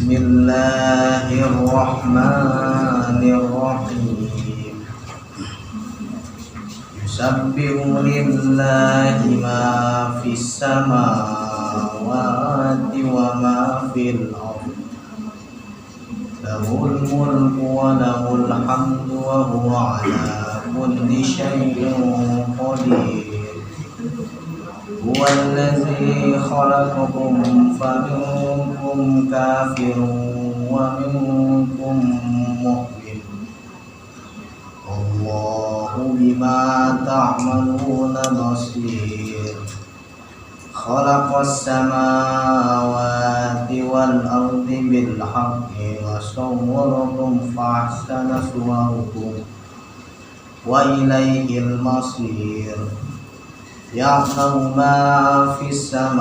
Bismillahirrahmanirrahim. Yusabbihu lillahi ma fis samawati wa ma fil ardi. Lahul mulku wa lahul hamdu wa huwa ala kulli syai'in qadir. Huwallazi khalaqakum faminkum kafirun wa minkum mu'min. Allahu bima ta'maluna basir. Khalaqas samawati wal ardi bil haqqi wa sawwarakum fa ahsana suwarakum wa ilaihil masir. Ya'lamu ma fis samawati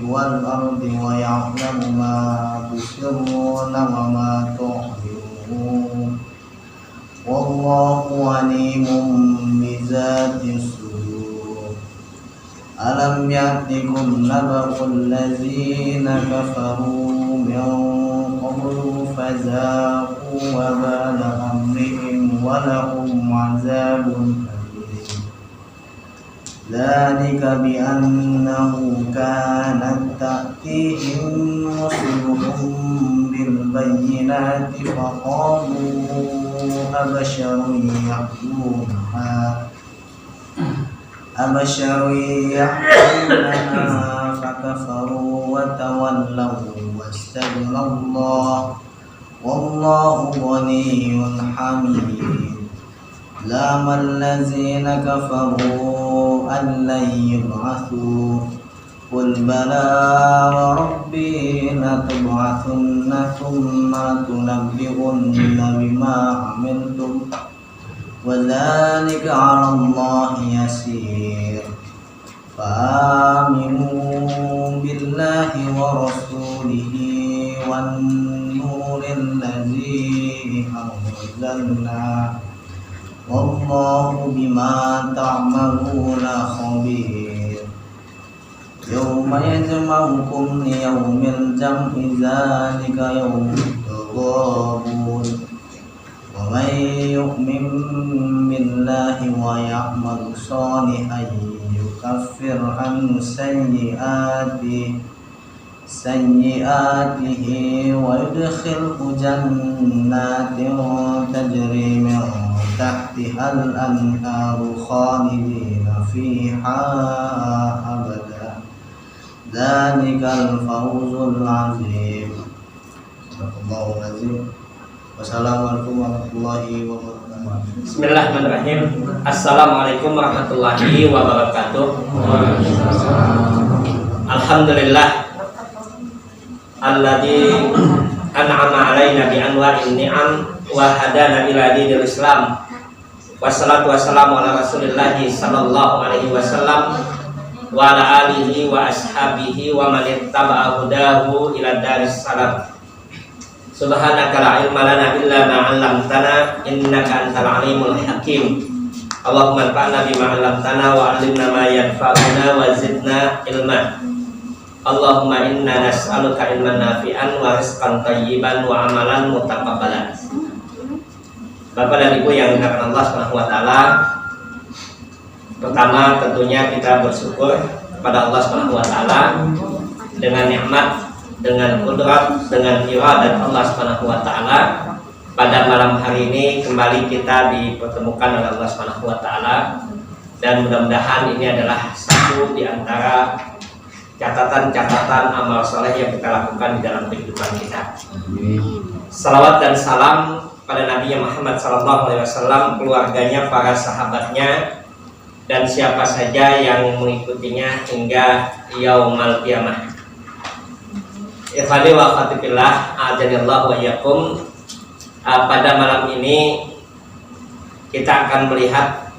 wal ardi wa ya'lamu ma tusirruna wa ma tu'linun. Wallahu alimun bizatis sudur. Alam ya'tikum naba'ul ladzina kafaru min qablu fazaqu wa bala amrihim wa lahum 'adzabun. Dzalika bi annahu kanat ta'tihim rusuluhum bil bayyinati faqalu abasharun yahkumuna fakafaru wa tawallaw wastaghfirullah wallahu ghaniyyun hamid. لام الذين كفروا أن لن يبعثوا قل بلى وربي لتبعثن ثم تنبئن بما عملتم وذلك على الله يسير. فآمنوا بالله ورسوله والنور الذي أنزلنا Wallahu bima ta'maluna khabir. Yawma yajma'ukum liyawmil jam'i dzalika yawmut taghabun. Wa may yu'min billahi wa ya'mal shalihan yukaffir anhu sayyi'atihi wa yudkhilhu jannatin tajri min tahtihal anharu khalidina fiha abada. Dzalikal fawzul azim. Allahu azim. Wassalamualaikum warahmatullahi wabarakatuh. Bismillahirrahmanirrahim. Assalamualaikum warahmatullahi wabarakatuh. Alhamdulillah alladzi an'ama alaina bi anwa'in ni'am wa hadana ila dinil Islam. Wassalatu wassalamu ala Rasulillahi sallallahu alaihi wasallam wa ala alihi wa ashabihi wa man ittaba'a hudahu ila daris salam. Subhanaka la ilma lana illa ma 'allamtana innaka antal alimul hakim. Allahumma anfa'na bima 'allamtana wa 'allimna ma yanfa'una wa zidna ilma. Allahumma inna nas'aluka ilman nafi'an wa rizqan thayyiban wa amalan mutaqabbalan. Bapak dan Ibu yang dimuliakan Allah Subhanahu wa taala, pertama tentunya kita bersyukur kepada Allah Subhanahu wa taala dengan nikmat, dengan kudrat, dengan iradat Allah Subhanahu wa taala. Pada malam hari ini kembali kita dipertemukan oleh Allah Subhanahu wa taala, dan mudah-mudahan ini adalah satu di antara catatan-catatan amal soleh yang kita lakukan di dalam kehidupan kita. Salawat dan salam pada Nabi Muhammad SAW, keluarganya, para sahabatnya, dan siapa saja yang mengikutinya hingga yaumul qiyamah. Ikhwani wa akhwati fillah, a'adzanillahu wa iyyakum. Pada malam ini kita akan melihat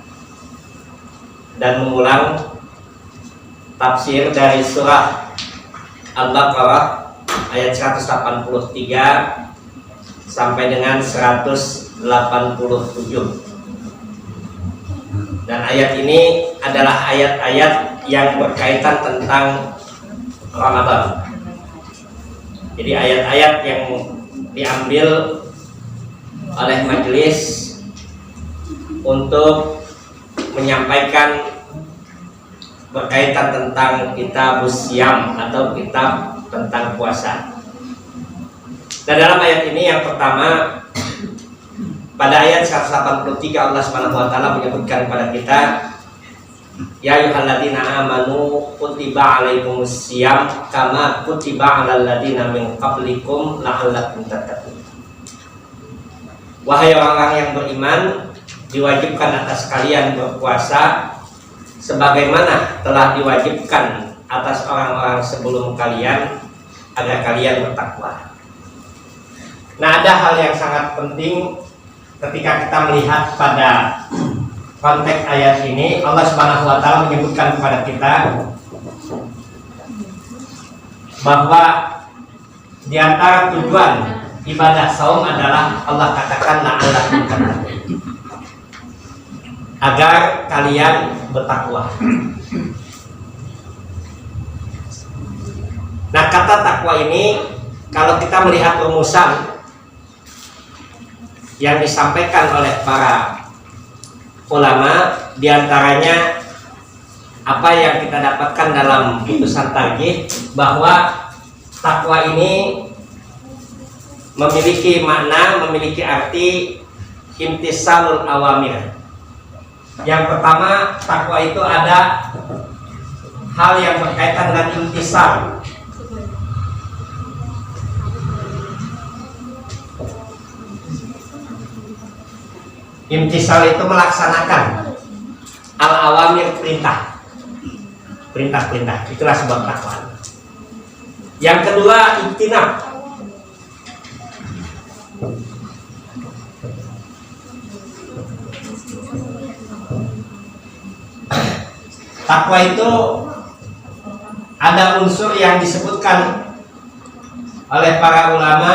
dan mengulang tafsir dari surah Al-Baqarah ayat 183 sampai dengan 187. Dan ayat ini adalah ayat-ayat yang berkaitan tentang Ramadan. Jadi ayat-ayat yang diambil oleh majelis untuk menyampaikan berkaitan tentang kitab Siam atau kitab tentang puasa. Nah, dalam ayat ini yang pertama, pada ayat 183 Allah Subhanahu wa taala menyebutkan kepada kita, ya ayyuhalladzina amanu kutiba alaikumus syiyam kama kutiba alal ladzina min qablikum la'allakum tattaqun. Wahai orang-orang yang beriman, diwajibkan atas kalian berpuasa sebagaimana telah diwajibkan atas orang-orang sebelum kalian agar kalian bertakwa. Nah, ada hal yang sangat penting ketika kita melihat pada konteks ayat ini. Allah Subhanahu wa taala menyebutkan kepada kita bahwa di antara tujuan ibadah saum adalah Allah katakan la'allakum tattaqun, agar kalian bertakwa. Nah, kata takwa ini kalau kita melihat rumusan yang disampaikan oleh para ulama, diantaranya apa yang kita dapatkan dalam putusan tarjih, bahwa takwa ini memiliki makna, memiliki arti imtisalul awamir. Yang pertama, takwa itu ada hal yang berkaitan dengan imtisal. Imtisal itu melaksanakan al-awamir, perintah-perintah. Itulah sebab takwa. Yang kedua, ijtinab. Takwa itu ada unsur yang disebutkan oleh para ulama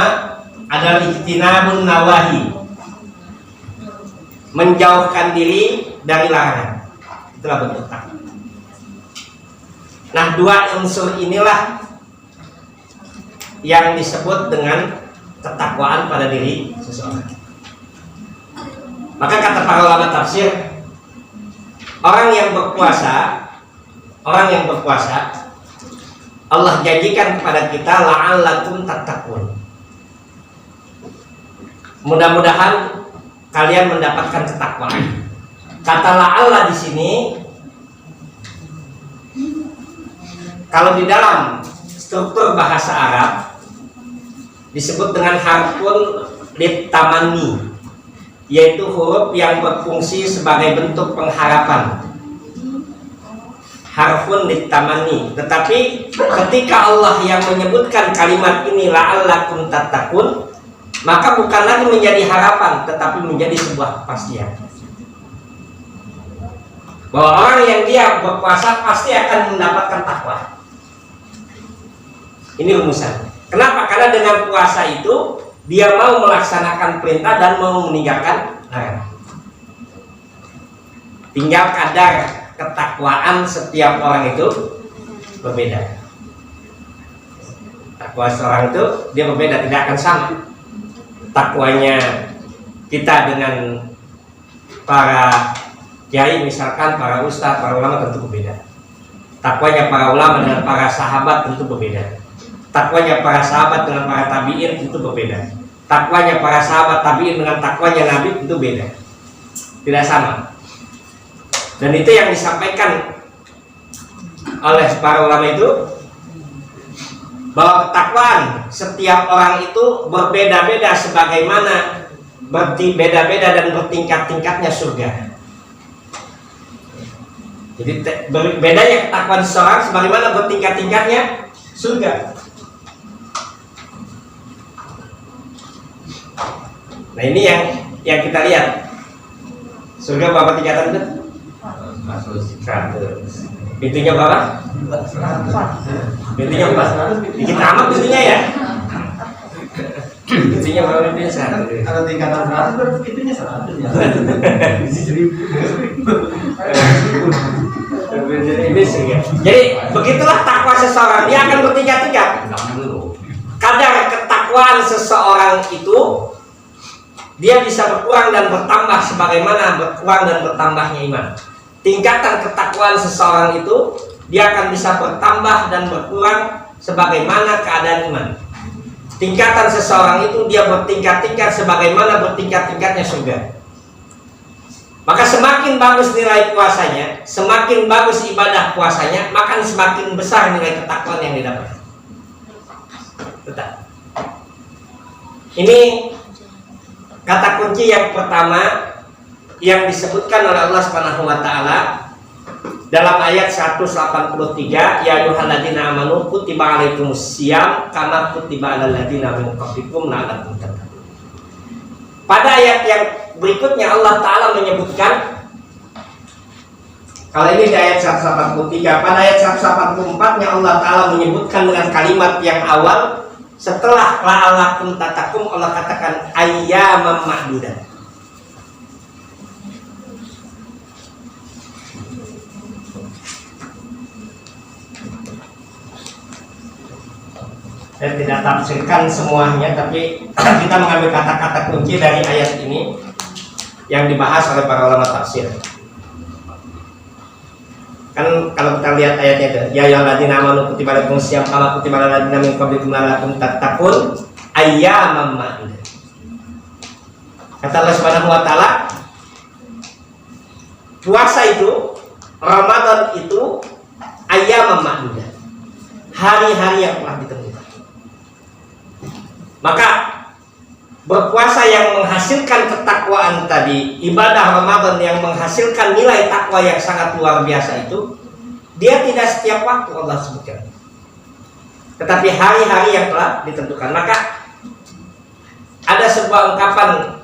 adalah ijtinabun nawahi, menjauhkan diri dari larangan. Itulah bentuk takwa. Nah, dua unsur inilah yang disebut dengan ketakwaan pada diri seseorang. Maka kata para ulama tafsir, orang yang berpuasa, Allah janjikan kepada kita la'allakum tattaqun. Mudah-mudahan kalian mendapatkan ketakwaan. Kata la'alla di sini, kalau di dalam struktur bahasa Arab disebut dengan harfun litamani, yaitu huruf yang berfungsi sebagai bentuk pengharapan. Harfun litamani. Tetapi ketika Allah yang menyebutkan kalimat ini la'allakum tattaqun, maka bukan lagi menjadi harapan, tetapi menjadi sebuah kepastian bahwa orang yang dia berpuasa pasti akan mendapatkan takwa. Ini rumusan. Kenapa? Karena dengan puasa itu dia mau melaksanakan perintah dan mau meninggalkan larangan. Tinggal kadar ketakwaan setiap orang itu berbeda. Takwa seorang itu dia berbeda, tidak akan sama. Takwanya kita dengan para kiai, misalkan para ustadz, para ulama tentu berbeda. Takwanya para ulama dengan para sahabat tentu berbeda. Takwanya para sahabat dengan para tabi'in tentu berbeda. Takwanya para sahabat tabi'in dengan takwanya Nabi tentu beda. Tidak sama. Dan itu yang disampaikan oleh para ulama itu, bahwa ketakwaan setiap orang itu berbeda-beda sebagaimana berbeda-beda dan bertingkat-tingkatnya surga. Jadi bedanya ketakwaan seseorang sebagaimana bertingkat-tingkatnya surga. Nah, ini yang kita lihat. Surga berapa tingkatan itu? 100. Pintunya berapa? 100. Pintunya 4. Dikit amat pintunya ya? Pintunya berapa pintunya? 100. Kalau tingkatan 100 berarti pintunya 100 ya. 1000. Jadi begitulah takwa seseorang, dia akan bertingkat-tingkat. Kadar ketakwaan seseorang itu dia bisa berkurang dan bertambah sebagaimana berkurang dan bertambahnya iman. Tingkatan ketakwaan seseorang itu dia akan bisa bertambah dan berkurang sebagaimana keadaan iman. Tingkatan seseorang itu dia bertingkat-tingkat sebagaimana bertingkat-tingkatnya surga. Maka semakin bagus nilai puasanya, semakin bagus ibadah puasanya, maka semakin besar nilai ketakwaan yang didapat. Tetap. Ini kata kunci yang pertama yang disebutkan oleh Allah Subhanahu wa taala dalam ayat 183, ya ayyuhalladzina amanu kutiba alaikumus syiyam kama kutiba alal ladzina min qablikum la'allakum tattaqun. Pada ayat yang berikutnya Allah taala menyebutkan, kalau ini di ayat 183, pada ayat 184-nya Allah taala menyebutkan dengan kalimat yang awal setelah la'allakum tattaqun, Allah katakan ayyaman ma'dudat. Saya tidak tafsirkan semuanya, tapi kita mengambil kata-kata kunci dari ayat ini yang dibahas oleh para ulama tafsir. Kan kalau kita lihat ayatnya itu, ya ayyuhalladzina amanu kutiba alaikumus syiyam kama kutiba alal ladzina min qablikum la'allakum tattaqun ayyaman ma'dudat. Kata Allah Subhanahu wa taala, puasa itu, Ramadan itu ayyaman ma'dudat, hari-hari yang telah ditentukan. Maka berpuasa yang menghasilkan ketakwaan tadi, ibadah Ramadan yang menghasilkan nilai takwa yang sangat luar biasa itu, dia tidak setiap waktu Allah sebutkan, tetapi hari-hari yang telah ditentukan. Maka ada sebuah ungkapan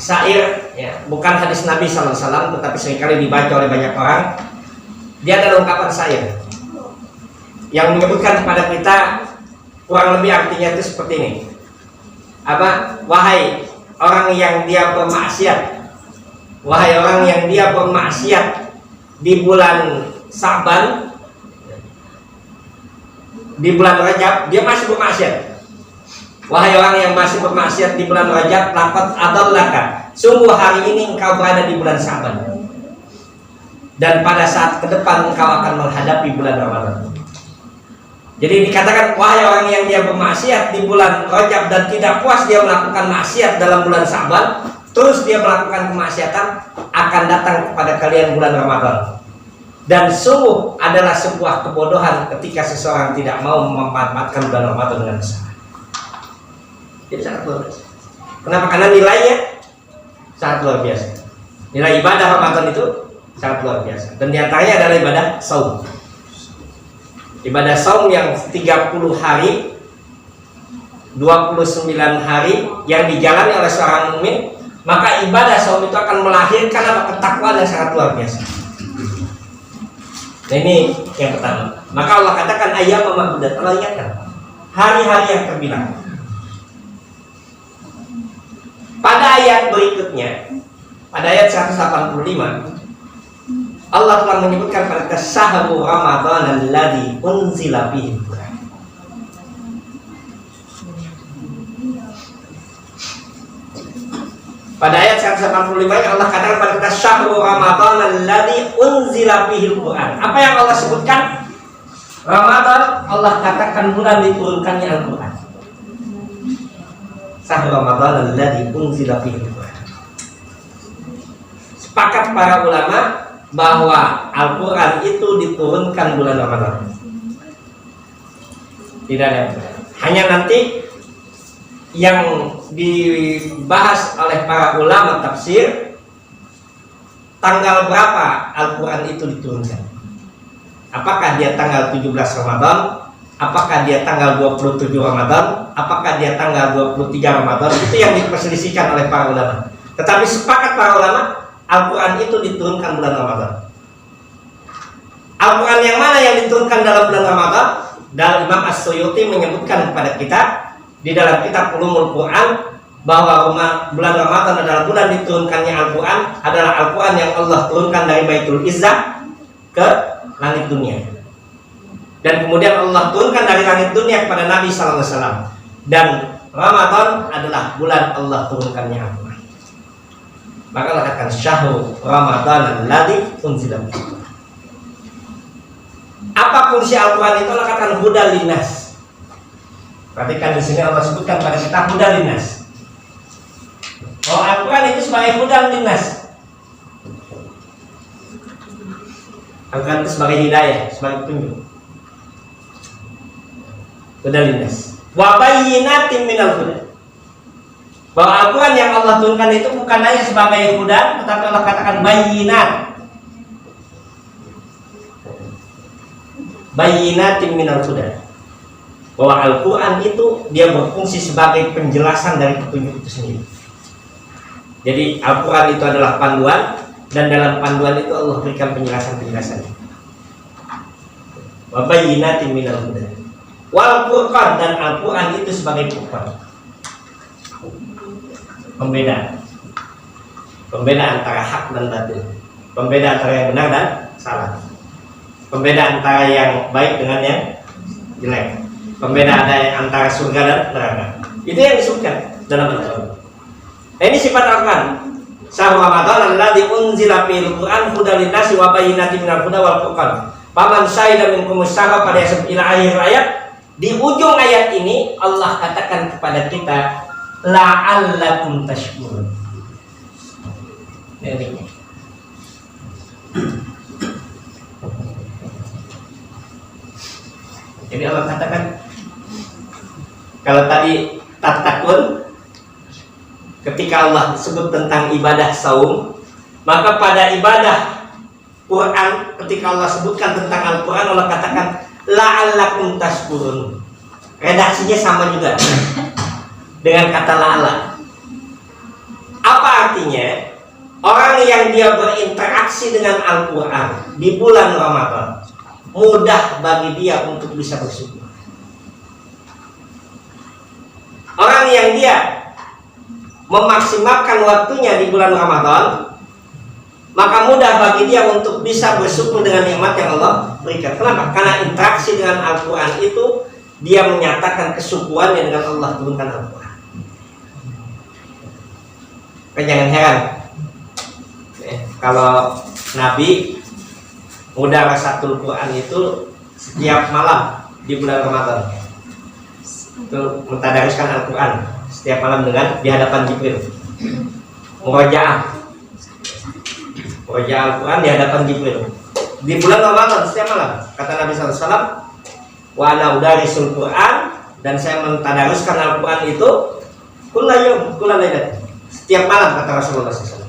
syair, ya, bukan hadis Nabi SAW, tetapi seringkali dibaca oleh banyak orang. Dia adalah ungkapan syair yang menyebutkan kepada kita, kurang lebih artinya itu seperti ini. Apa? Wahai orang yang dia bermaksiat, wahai orang yang dia bermaksiat di bulan Sa'ban, di bulan Rajab dia masih bermaksiat. Wahai orang yang masih bermaksiat di bulan Rajab, laqad adallaka, sungguh hari ini engkau berada di bulan Sa'ban, dan pada saat ke depan engkau akan menghadapi bulan Ramadan. Jadi dikatakan, wahai orang yang dia bermaksiat di bulan Rajab dan tidak puas dia melakukan maksiat dalam bulan Sa'ban, terus dia melakukan kemaksiatan, akan datang kepada kalian bulan Ramadan. Dan sungguh adalah sebuah kebodohan ketika seseorang tidak mau memanfaatkan bulan Ramadan dengan besar. Jadi sangat luar biasa. Kenapa? Karena nilainya sangat luar biasa. Nilai ibadah Ramadan itu sangat luar biasa. Dan diantaranya adalah ibadah saum. Ibadah saum yang 30 hari, 29 hari yang dijalani oleh seorang mukmin, maka ibadah saum itu akan melahirkan ketakwaan yang sangat luar biasa. Nah, ini yang pertama. Maka Allah katakan ayyaman ma'dudat, Allah ingatkan hari-hari yang terbilang. Pada ayat berikutnya, pada ayat 185, Allah telah menyebutkan pada syahrul Ramadan alladzi unzila fihi al-Qur'an. Pada ayat 185 Allah katakan pada syahrul Ramadan alladzi unzila fihi al-Qur'an. Apa yang Allah sebutkan? Ramadan, Allah katakan bulan diturunkannya Al-Qur'an. Syahrul Ramadan alladzi unzila fihi al-Qur'an. Sepakat para ulama bahwa Al-Quran itu diturunkan bulan Ramadan. Tidak ada. Hanya nanti yang dibahas oleh para ulama tafsir, tanggal berapa Al-Quran itu diturunkan. Apakah dia tanggal 17 Ramadan, apakah dia tanggal 27 Ramadan, apakah dia tanggal 23 Ramadan, itu yang diperselisihkan oleh para ulama. Tetapi sepakat para ulama, Al-Quran itu diturunkan bulan Ramadan. Al-Quran yang mana yang diturunkan dalam bulan Ramadan? Dan Imam As-Suyuti menyebutkan kepada kita di dalam kitab Ulumul Quran bahwa bulan Ramadan adalah bulan diturunkannya Al-Quran, adalah Al-Quran yang Allah turunkan dari Baitul Izzah ke langit dunia. Dan kemudian Allah turunkan dari langit dunia kepada Nabi SAW. dan Ramadan adalah bulan Allah turunkannya Al-Quran. Maka katakan syahrul Ramadan alladzi unzila fihi. Apa fungsi Al-Quran itu? Allah katakan hudal linnas. Perhatikan di sini Allah sebutkan pada kita hudal linnas. Bahwa Al-Quran itu sebagai hudal linnas. Al-Quran itu sebagai hidayah, sebagai petunjuk. Hudal linnas. Wa bayyinatin minal huda. Bahwa Al-Quran yang Allah turunkan itu bukan hanya sebagai huda, tetapi Allah katakan bayyinat. Bayyinatin minal huda. Bahwa Al-Quran itu dia berfungsi sebagai penjelasan dari petunjuk itu sendiri. Jadi Al-Quran itu adalah panduan, dan dalam panduan itu Allah berikan penjelasan-penjelasan. Wa bayyinatin minal huda. Wal Furqan, dan Al-Quran itu sebagai Furqan, pembeda antara hak dan batil, pembeda antara yang benar dan salah, pembeda antara yang baik dengan yang jelek, pembeda antara surga dan neraka. Itu yang disebutkan dalam Al-Quran. Ini sifat Al-Quran. Syahrul Ramadan alladzi unzila fihil Qur'an hudal linnasi wa bayyinatin minal huda wal furqan. Faman syahida minkumus syahra pada ila akhir ayat. Di ujung ayat ini Allah katakan kepada kita la'allakum tashkurun. Jadi Allah katakan, kalau tadi tatakun ketika Allah sebut tentang ibadah saum, maka pada ibadah Quran ketika Allah sebutkan tentang Al-Quran, Allah katakan la'allakum tashkurun. Redaksinya sama juga dengan kata la'alla. Apa artinya? Orang yang dia berinteraksi dengan Al-Quran di bulan Ramadan, mudah bagi dia untuk bisa bersyukur. Orang yang dia memaksimalkan waktunya di bulan Ramadan, maka mudah bagi dia untuk bisa bersyukur dengan nikmat yang Allah berikan. Kenapa? Karena interaksi dengan Al-Quran itu dia menyatakan kesyukurannya dengan Allah turunkan Al-Quran. Jangan heran kalau Nabi mudarasatul Quran itu setiap malam di bulan Ramadan, itu mentadaruskan Al-Quran setiap malam dengan di hadapan Jibril. Murojaah Al-Quran di hadapan Jibril di bulan Ramadan setiap malam. Kata Nabi SAW, wa ana udarisul Quran, dan saya mentadaruskan Al-Quran itu kullayyum kullalailat, setiap malam, kata Rasulullah SAW.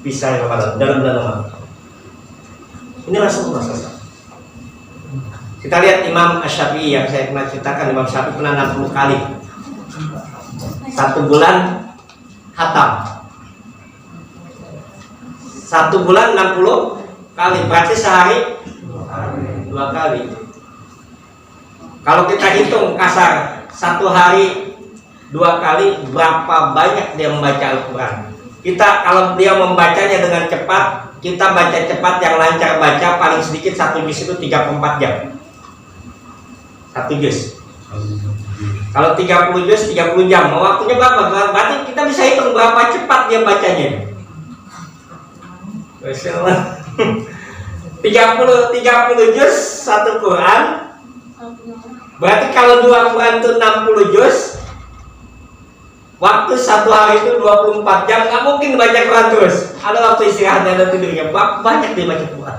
Bisa Ramadan, dalam bulan Ramadan. Ini Rasulullah SAW. Kita lihat Imam Asy-Syafi'i yang saya pernah ceritakan. Imam Syafi'i pernah 60 kali satu bulan khatam. 1 bulan 60 kali, berarti sehari 2 kali. Kalau kita hitung kasar, 1 hari 2 kali, berapa banyak dia membaca Al-Quran? Kita kalau dia membacanya dengan cepat, kita baca cepat, yang lancar baca paling sedikit 1 juz itu 34 jam. 1 juz. Kalau 30 juz 30 jam. Waktunya berapa? Berarti kita bisa hitung berapa cepat dia bacanya. Masya Allah. 30 juz 1 Quran. Berarti kalau 2 Quran itu 60 juz, waktu 1 hari itu 24 jam. Nggak mungkin baca Quran terus. Ada waktu istirahatnya, ada tidurnya. Banyak dia baca Quran.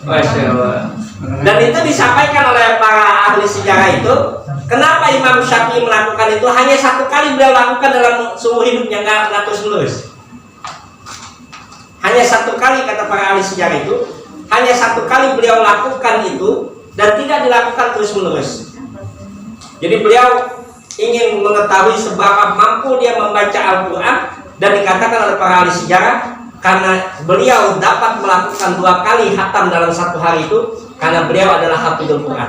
Masya Allah. Dan itu disampaikan oleh para ahli sejarah itu. Kenapa Imam Syafi'i melakukan itu? Hanya 1 kali beliau lakukan dalam seumur hidupnya, nggak terus-menerus. Hanya 1 kali, kata para ahli sejarah itu. Hanya 1 kali beliau lakukan itu, dan tidak dilakukan terus-menerus. Jadi beliau ingin mengetahui seberapa mampu dia membaca Al-Quran, dan dikatakan oleh para ahli sejarah, karena beliau dapat melakukan 2 kali khatam dalam 1 hari itu, karena beliau adalah hafidhul Quran.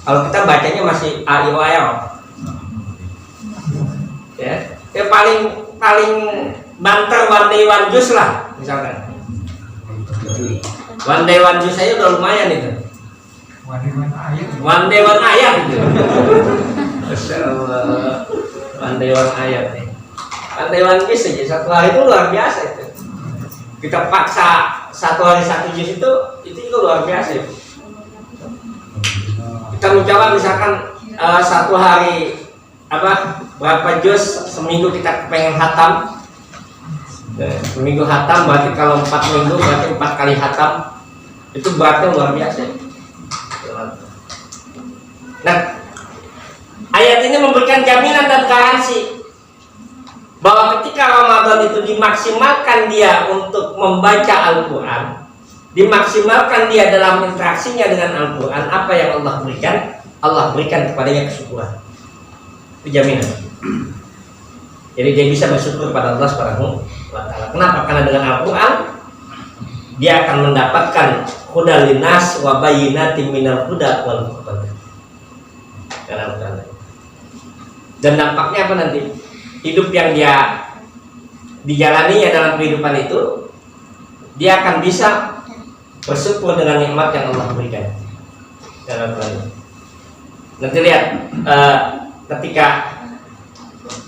Kalau kita bacanya masih AIOL, ya paling banter one day one juz lah, misalkan. One day one juz saya udah lumayan itu. Wandewan ayat gitu. Masya Allah. Wandewan ayat nih. Wandewan juz aja satu hari itu luar biasa itu. Kita paksa satu hari satu juz itu juga luar biasa itu. Kita mencoba misalkan satu hari berapa juz, seminggu kita pengen hatam. Seminggu hatam berarti kalau 4 minggu berarti 4 kali hatam. Itu berarti luar biasa. Nah, ayat ini memberikan jaminan dan garansi bahwa ketika Ramadan itu dimaksimalkan dia untuk membaca Al-Quran, dimaksimalkan dia dalam interaksinya dengan Al-Quran, apa yang Allah berikan? Allah berikan kepadanya kesyukuran. Itu jaminan. Jadi dia bisa bersyukur pada Allah Subhanahu wa Ta'ala. Kenapa? Karena dengan Al-Quran dia akan mendapatkan hudal linnas wa bayyinatin minal huda wal furqan. Dan dampaknya apa nanti? Hidup yang dia dijalaninya dalam kehidupan itu, dia akan bisa bersyukur dengan nikmat yang Allah berikan. Nanti lihat ketika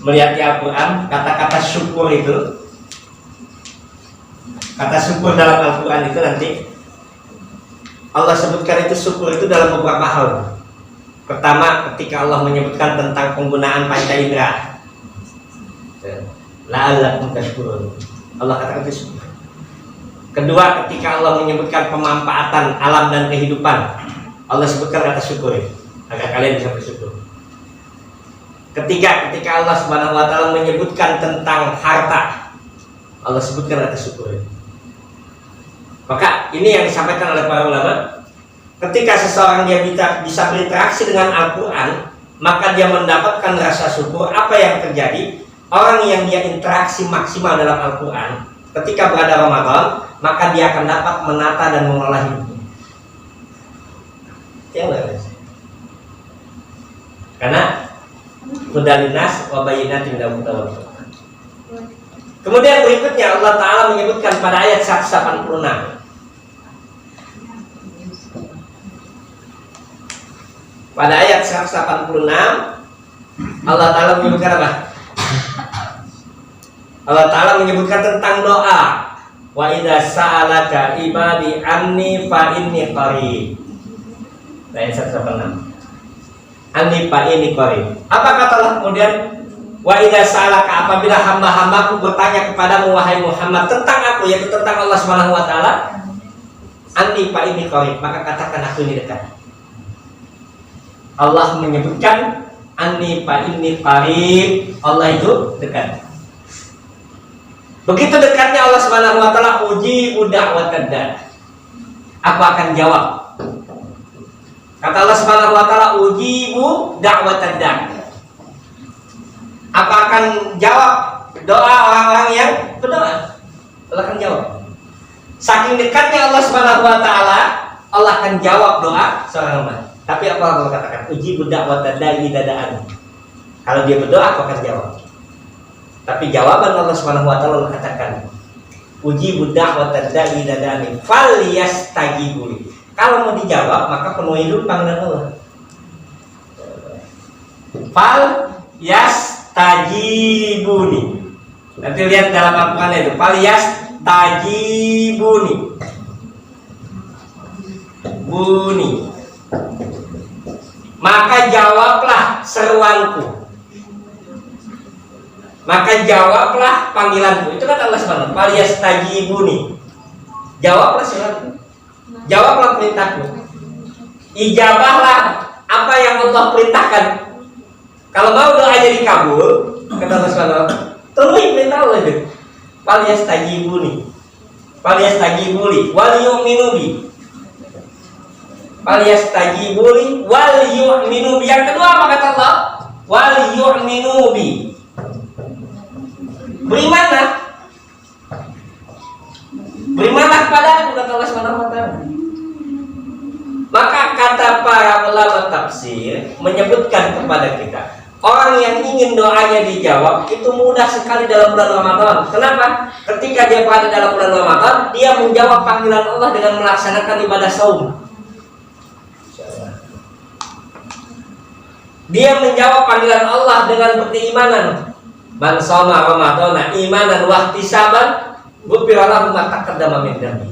melihat di Al-Quran, kata-kata syukur itu, kata syukur dalam Al-Quran itu nanti Allah sebutkan itu syukur itu dalam beberapa hal. Pertama, ketika Allah menyebutkan tentang penggunaan panca indera, la'allakum tashkurun, Allah katakan itu syukur. Kedua, ketika Allah menyebutkan pemanfaatan alam dan kehidupan, Allah sebutkan kata syukur agar kalian bisa bersyukur. Ketiga, ketika Allah Subhanahu wa Ta'ala menyebutkan tentang harta, Allah sebutkan kata syukur. Maka ini yang disampaikan oleh para ulama. Ketika seseorang dia bisa berinteraksi dengan Al-Quran, maka dia mendapatkan rasa syukur. Apa yang terjadi? Orang yang dia interaksi maksimal dalam Al-Quran, ketika berada Ramadan, maka dia akan dapat menata dan mengolah hidupnya. Karena hudalinas wa bayyinatin minal huda wal furqan. Kemudian berikutnya Allah Ta'ala menyebutkan pada ayat 186. Pada ayat 186 Allah Ta'ala menyebutkan apa? Allah Ta'ala menyebutkan tentang doa. Wa idza sa'alaka ibadi anni fa inni qarib. Ayat 186. Anni fa inni qarib. Apa kata Allah kemudian? Wa idza sa'alaka, apabila hamba-hambaku bertanya kepadamu wahai Muhammad tentang aku, yaitu tentang Allah Subhanahu wa Ta'ala, anni fa inni qarib, maka katakan aku ini dekat. Allah menyebutkan anni fa inni qarib, Allah itu dekat. Begitu dekatnya Allah Subhanahu wa Ta'ala, ujibu da'watad da'i, aku akan jawab. Kata Allah Subhanahu wa Ta'ala, ujibu da'watad da'i, aku akan jawab doa orang-orang yang berdoa. Allah akan jawab. Saking dekatnya Allah Subhanahu wa Ta'ala, Allah akan jawab doa seorang hamba. Tapi apa Allah katakan? Ujibu da'watad da'i dada'an. Kalau dia berdoa, aku akan jawab. Tapi jawaban Allah Subhanahu wa Ta'ala, Allah katakan, ujibu da'watad da'i dada'an falyastajibu li. Kalau mau dijawab, maka penuhi dulu panggilan Allah. Falyastajibuni. Nanti lihat dalam Al-Quran itu, falyastajibuni. Buni. Maka jawablah seruanku, maka jawablah panggilanku. Itu kata Allah Subhanahu wa Ta'ala, falyastajibuni. Jawablah seruanku, jawablah perintahku, ijabahlah apa yang Allah perintahkan. Kalau mau doanya dikabul, kata Allah Subhanahu wa Ta'ala, turunin perintah Allah itu. Falyastajibuni, falyastajibuli wal yu'minu bi. Falyastajibuli wal yu'minu bi. Yang kedua apa kata Allah? Wal yu'minu bi. Berimanlah. Berimanlah kepada aku, kata Allah Subhanahu wa Ta'ala. Maka kata para ulama tafsir menyebutkan kepada kita, orang yang ingin doanya dijawab itu mudah sekali dalam bulan Ramadan. Kenapa? Ketika dia berada dalam bulan Ramadan, dia menjawab panggilan Allah dengan melaksanakan ibadah saum. Dia menjawab panggilan Allah dengan berimanan. Man shoma ramadhana imanan wa ihtisaban ghufira lahu ma taqaddama min dhanbi.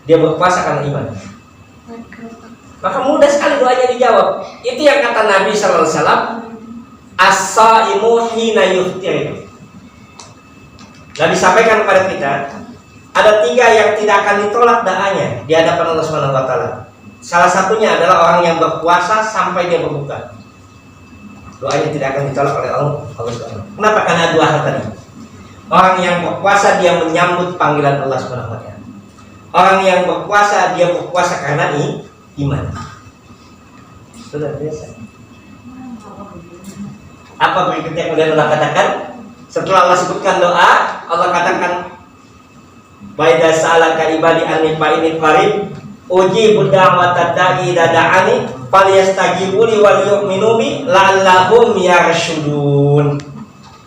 Dia berpuasa karena iman. Maka mudah sekali doanya dijawab. Itu yang kata Nabi sallallahu alaihi wasallam, as-shaimu hina yuftir. Nabi sampaikan kepada kita, ada 3 yang tidak akan ditolak doanya di hadapan Allah Subhanahu wa taala. Salah satunya adalah orang yang berpuasa sampai dia berbuka. Doanya tidak akan ditolak oleh Allah Subhanahu. Kenapa? Karena 2 hal tadi. Orang yang berpuasa dia menyambut panggilan Allah Subhanahu wa taala. Orang yang berpuasa dia berpuasa karena iman. Sudah biasa. Apa berikutnya kemudian Allah katakan? Setelah Allah sebutkan doa, Allah katakan, "Baida sa'alaka ibadi anni fa inni qarib ujibu da'watad da'i idza da'ani falyastajibu li wal yu'minu bi la'allahum yarshudun."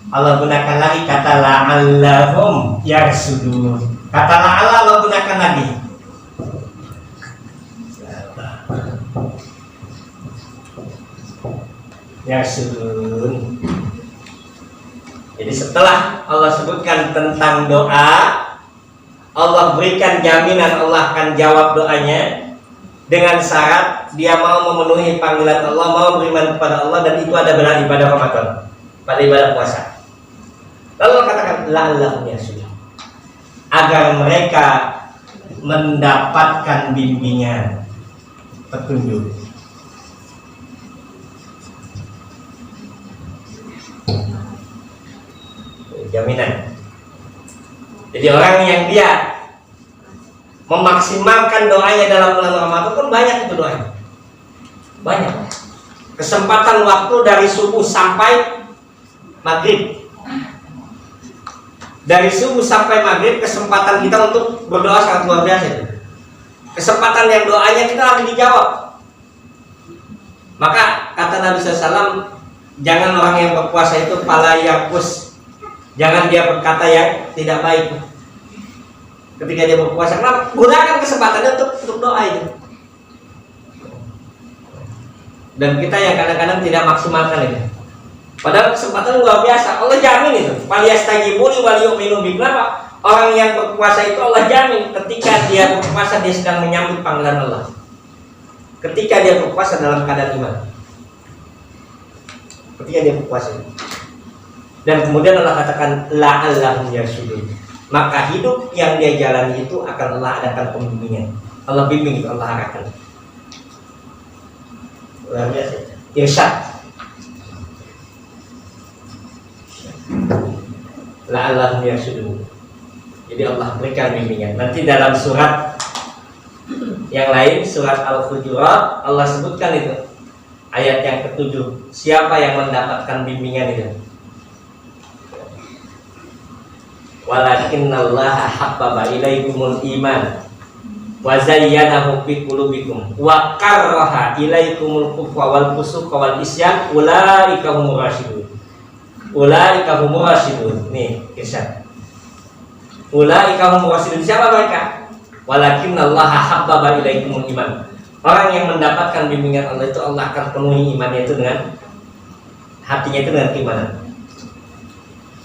Allah gunakan lagi kata la'allahum yarshudun. Kata la'alla Allah gunakan lagi. Yarshudun. Jadi setelah Allah sebutkan tentang doa, Allah berikan jaminan Allah akan jawab doanya dengan syarat dia mau memenuhi panggilan Allah, mau beriman kepada Allah, dan itu ada dalam ibadah Ramadan, pada ibadah puasa. Lalu Allah katakan la'allahum yarshudun, agar mereka mendapatkan bimbingan, petunjuk. Jaminan. Jadi orang yang dia memaksimalkan doanya dalam bulan Ramadan pun banyak itu doanya. Banyak. Kesempatan waktu dari subuh sampai maghrib. Dari subuh sampai maghrib kesempatan kita untuk berdoa sangat luar biasa itu. Kesempatan yang doanya kita lagi dijawab. Maka kata Nabi SAW, jangan orang yang berpuasa itu pala yakus. Jangan dia berkata yang tidak baik ketika dia berpuasa. Kenapa? Gunakan kesempatannya untuk doa itu. Dan kita yang kadang-kadang tidak maksimalkan itu. Padahal kesempatan luar biasa. Allah jamin itu. Falyastajibu li wal yu'minu bi. Kenapa? Orang yang berpuasa itu Allah jamin ketika dia berpuasa dia sedang menyambut panggilan Allah. Ketika dia berpuasa dalam keadaan iman. Ketika dia berpuasa. Dan kemudian Allah katakan la'allahum yarshudun. Maka hidup yang dia jalani itu akan Allah adakan pembimbingan. Allah bimbing itu, Allah arahkan. Luar biasa. Irsyad. La'allahum yarshudun. Jadi Allah berikan bimbingan. Nanti dalam surat yang lain, surat Al-Hujurat, Allah sebutkan itu. Ayat yang ke-7. Siapa yang mendapatkan bimbingan itu? Walakinallaha habbaba ilaikumul iman wa zayyanahu fi qulubikum wa karraha ilaikumul kufra wal fusuqa wal isyan ulaika humur rasyidun. Ulaika humur rasyidun. Nih, kisah. Ulaika humur rasyidun. Siapa mereka? Walakinallaha habbaba ilaikumul iman. Orang yang mendapatkan bimbingan Allah itu Allah akan penuhi imannya itu dengan hatinya itu dengan keimanan.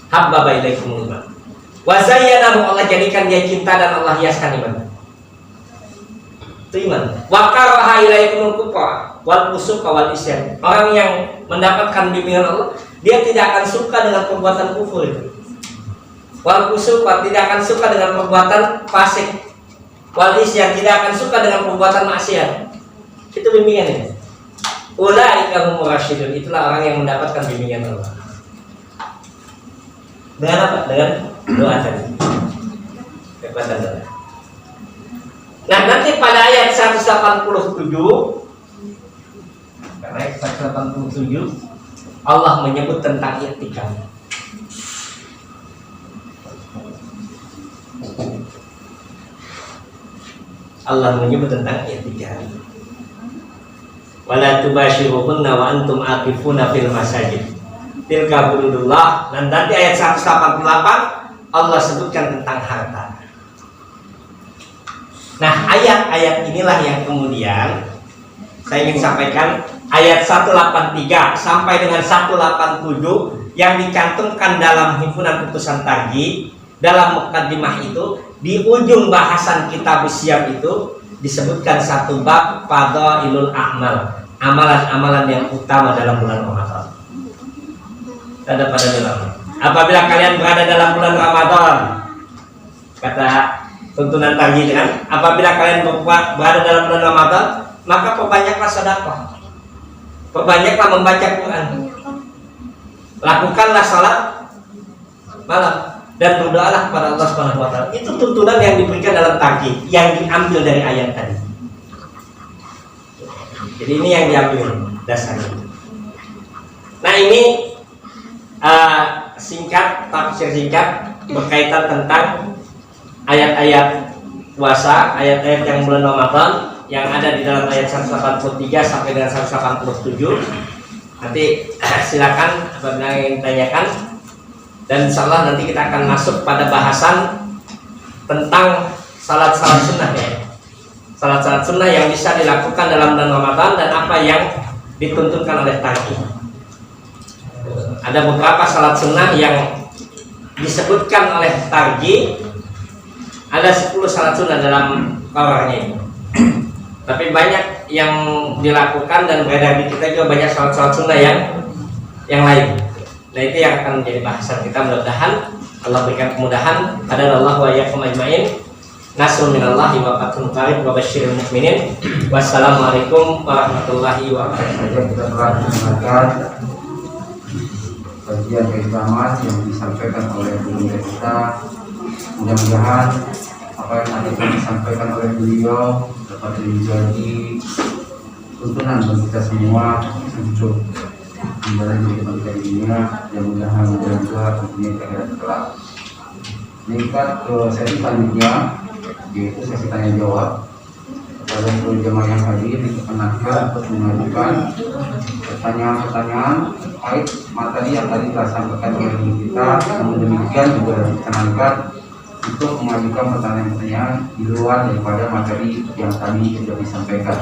Habbaba ilaikumul iman. Wa zayyanahu, Allah jadikan dia cinta dan Allah hiaskan iman. Itu iman. Wa karaha ilaikumul kufra wal fusuqa wal isyan. Orang yang mendapatkan bimbingan Allah, dia tidak akan suka dengan perbuatan kufur itu. Wal fusuqa, tidak akan suka dengan perbuatan fasik. Wal isyan, tidak akan suka dengan perbuatan maksiat. Itu bimbingannya. Ulaika humur rasyidun. Itulah orang yang mendapatkan bimbingan Allah. Dengan apa? Dengan doa tadi. Kekuatan doa. Nah, nanti pada ayat 187, karena ayat 187 Allah menyebut tentang i'tikaf. Allah menyebut tentang i'tikaf. Wala tubashiruhunna wa antum aqifuna fil masajid. Tilka hududullah. Dan nanti ayat 188 Allah sebutkan tentang harta. Nah, ayat-ayat inilah yang kemudian saya ingin sampaikan ayat 183 sampai dengan 187 yang dicantumkan dalam himpunan putusan tarjih dalam mukaddimah itu, di ujung bahasan kitab Syiyam itu disebutkan satu bab fadhailul a'mal, amalan-amalan yang utama dalam bulan Ramadan. Ada pada dalam apabila kalian berada dalam bulan Ramadan, kata tuntunan tarjih kan, apabila kalian berada dalam bulan Ramadan, maka perbanyaklah sedekah, perbanyaklah membaca Quran, lakukanlah salat malam, dan berdoalah kepada Allah Subhanahu wa taala. Itu tuntunan yang diberikan dalam tarjih yang diambil dari ayat tadi. Jadi ini yang diambil dasarnya. Nah, ini singkat, tafsir singkat berkaitan tentang ayat-ayat puasa, ayat-ayat yang bulan Ramadan yang ada di dalam ayat 183 sampai dengan 187. Nanti silakan apabila ingin tanyakan, dan insyaallah nanti kita akan masuk pada bahasan tentang salat-salat sunnah ya. Salat-salat sunnah yang bisa dilakukan dalam bulan Ramadan dan apa yang dituntunkan oleh tarjih. Ada beberapa salat sunnah yang disebutkan oleh tarjih. Ada 10 salat sunnah dalam kawarnya ini. Tapi banyak yang dilakukan dan beredar di kita juga banyak salat-salat sunnah yang lain. Nah, itu yang akan menjadi bahasan kita. Mudah-mudahan Allah berikan kemudahan. Hadanallahu wa iyyakum ajmain. Nasrun minallahi wa fathun qarib wa basyiril mukminin. Wassalamualaikum warahmatullahi wabarakatuh. Kita telah mendengarkan kajian keislaman yang disampaikan oleh guru kita. Mudah-mudahan apa yang akan disampaikan oleh beliau dapat menjadi tuntunan bagi kita semua untuk menjalani kehidupan kita di dunia, yang mudah-mudahan dan juga tentunya ke akhirat kelak. Meningkat ke sesi selanjutnya, yaitu sesi tanya jawab. Kepada seluruh jemaah yang hadir diperkenankan untuk mengajukan pertanyaan-pertanyaan terkait materi yang tadi telah disampaikan oleh guru kita. Namun demikian juga diperkenankan untuk mengajukan pertanyaan-pertanyaan di luar daripada materi yang tadi sudah disampaikan.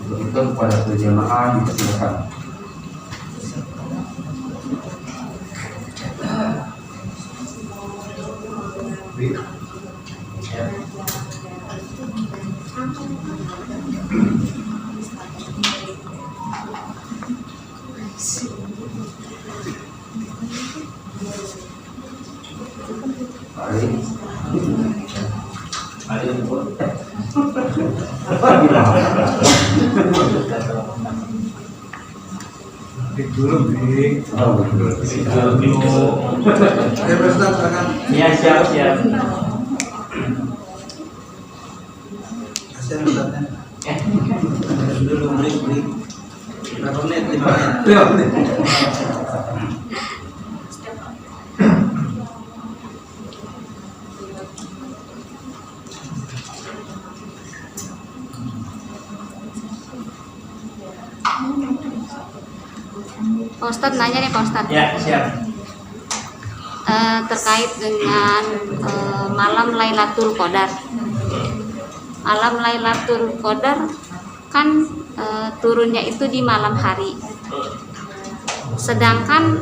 Untuk itu kepada seluruh jemaah dipersilakan. Ya, siap. Dulu break. Berapa menit? 5 menit. Pak Ustadz nanya nih Pak Ustadz. Ya, siap. Terkait dengan malam Lailatul Qadar. Malam Lailatul Qadar kan turunnya itu di malam hari. Sedangkan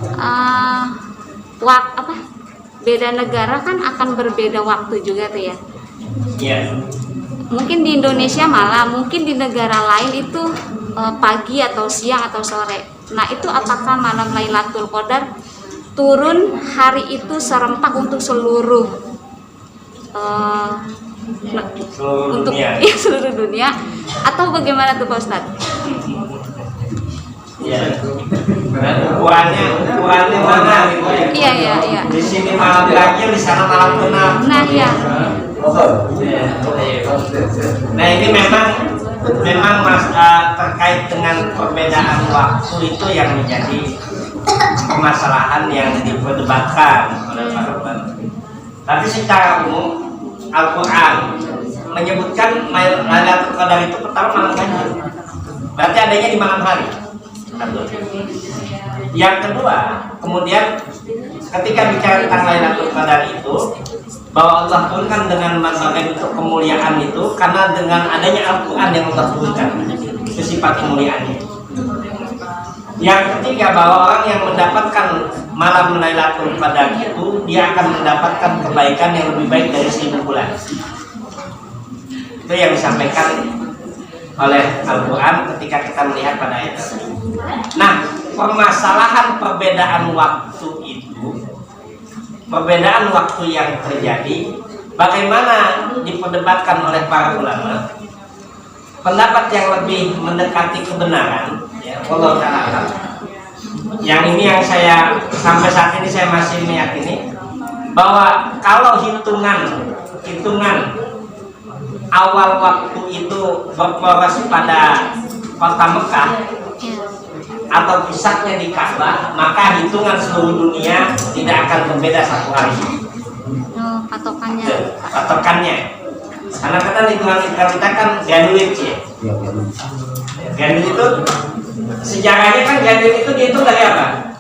beda negara kan akan berbeda waktu juga tuh ya. Iya. Mungkin di Indonesia malam, mungkin di negara lain itu pagi atau siang atau sore. Nah, itu apakah malam Lailatul Qadar turun hari itu serempak untuk seluruh Seluruh dunia. Ya, seluruh dunia, atau bagaimana tuh Pak Ustadz? Iya. Ukurannya mana gitu ya? Iya. Di sini malam ganjil, di sana malam genap. Nah, ya. Nah, ini memang terkait dengan perbedaan waktu itu yang menjadi permasalahan yang diperdebatkan oleh para ulama. Tapi secara umum Al-Quran menyebutkan Lailatul Qadar itu pertama malam ganjil, berarti adanya di malam hari. Yang kedua, kemudian ketika bicara tentang Lailatul Qadar itu, bahwa Allah turunkan dengan bentuk kemuliaan itu karena dengan adanya Al-Quran yang Allah turunkan, itu sifat kemuliaannya. Yang ketiga, bahwa orang yang mendapatkan malam Lailatul Qadar itu dia akan mendapatkan kebaikan yang lebih baik dari 1000 bulan. Itu yang disampaikan oleh Al-Quran ketika kita melihat pada ayat ini. Nah, permasalahan perbedaan waktu itu, perbedaan waktu yang terjadi, bagaimana diperdebatkan oleh para ulama. Pendapat yang lebih mendekati kebenaran, ya, Allah Ta'ala. Yang ini yang saya sampai saat ini saya masih meyakini bahwa kalau hitungan awal waktu itu berporos pada kota Mekah atau pusatnya di Ka'bah, maka hitungan seluruh dunia tidak akan berbeda 1 hari. Oh, patokannya. Patokannya, karena hitungan kita kan Januari ya. Januari itu sejarahnya kan Januari itu dihitung dari apa?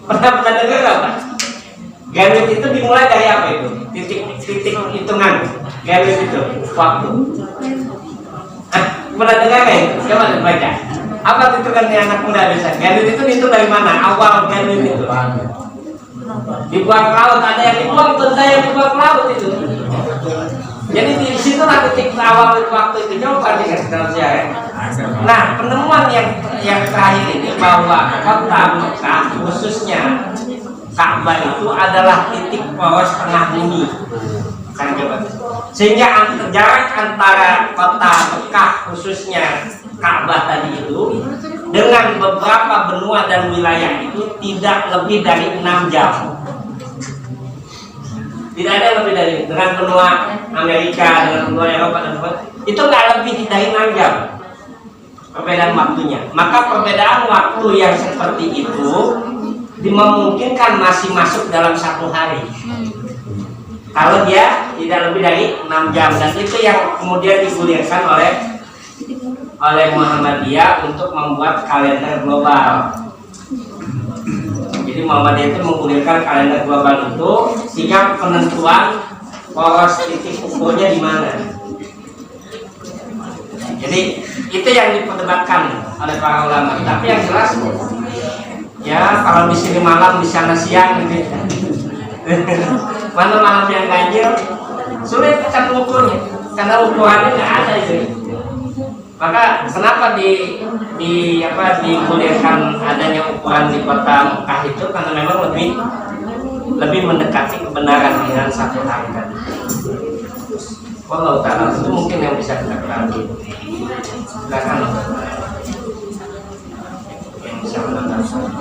Pernah dengar apa? Januari itu dimulai dari apa itu? Titik hitungan Januari itu waktu. Pernah dengar ya? Coba baca. Apa hitungannya anak muda bisa? Januari itu dihitung dari mana? Awal Januari itu. Dibuang laut, ada yang dibuang, ada yang dibuang laut itu. Jadi di situ lah titik awal waktu itu. Coba perhatikan dalam sejarah. Nah, penemuan yang terakhir ini bahwa kota Mekah khususnya Ka'bah itu adalah titik poros tengah bumi. Kan coba. Sehingga jarak antara kota Mekah khususnya Ka'bah tadi itu dengan beberapa benua dan wilayah itu tidak lebih dari 6 jam. Tidak ada lebih dari, dengan benua Amerika, dengan benua Eropa dan itu nggak lebih dari 6 jam perbedaan waktunya. Maka perbedaan waktu yang seperti itu dimungkinkan masih masuk dalam 1 hari. Kalau dia tidak lebih dari 6 jam, dan itu yang kemudian digulirkan oleh Muhammadiyah untuk membuat kalender global. Jadi Muhammadiyah itu menggulirkan kalender global itu sehingga penentuan poros titik ukurnya di mana. Jadi itu yang diperdebatkan oleh para ulama. Tapi yang jelas, ya kalau di sini malam di sana siang gitu. Mana malam yang ganjil sulit kita mengukurnya karena ukurannya nggak ada itu. Maka kenapa digulirkan adanya ukuran di kota Mekah itu karena memang lebih mendekati kebenaran dengan 1 hari tadi. Wallahu ta'ala, itu mungkin yang bisa kita ketahui. Silakan yang bisa menanggapi.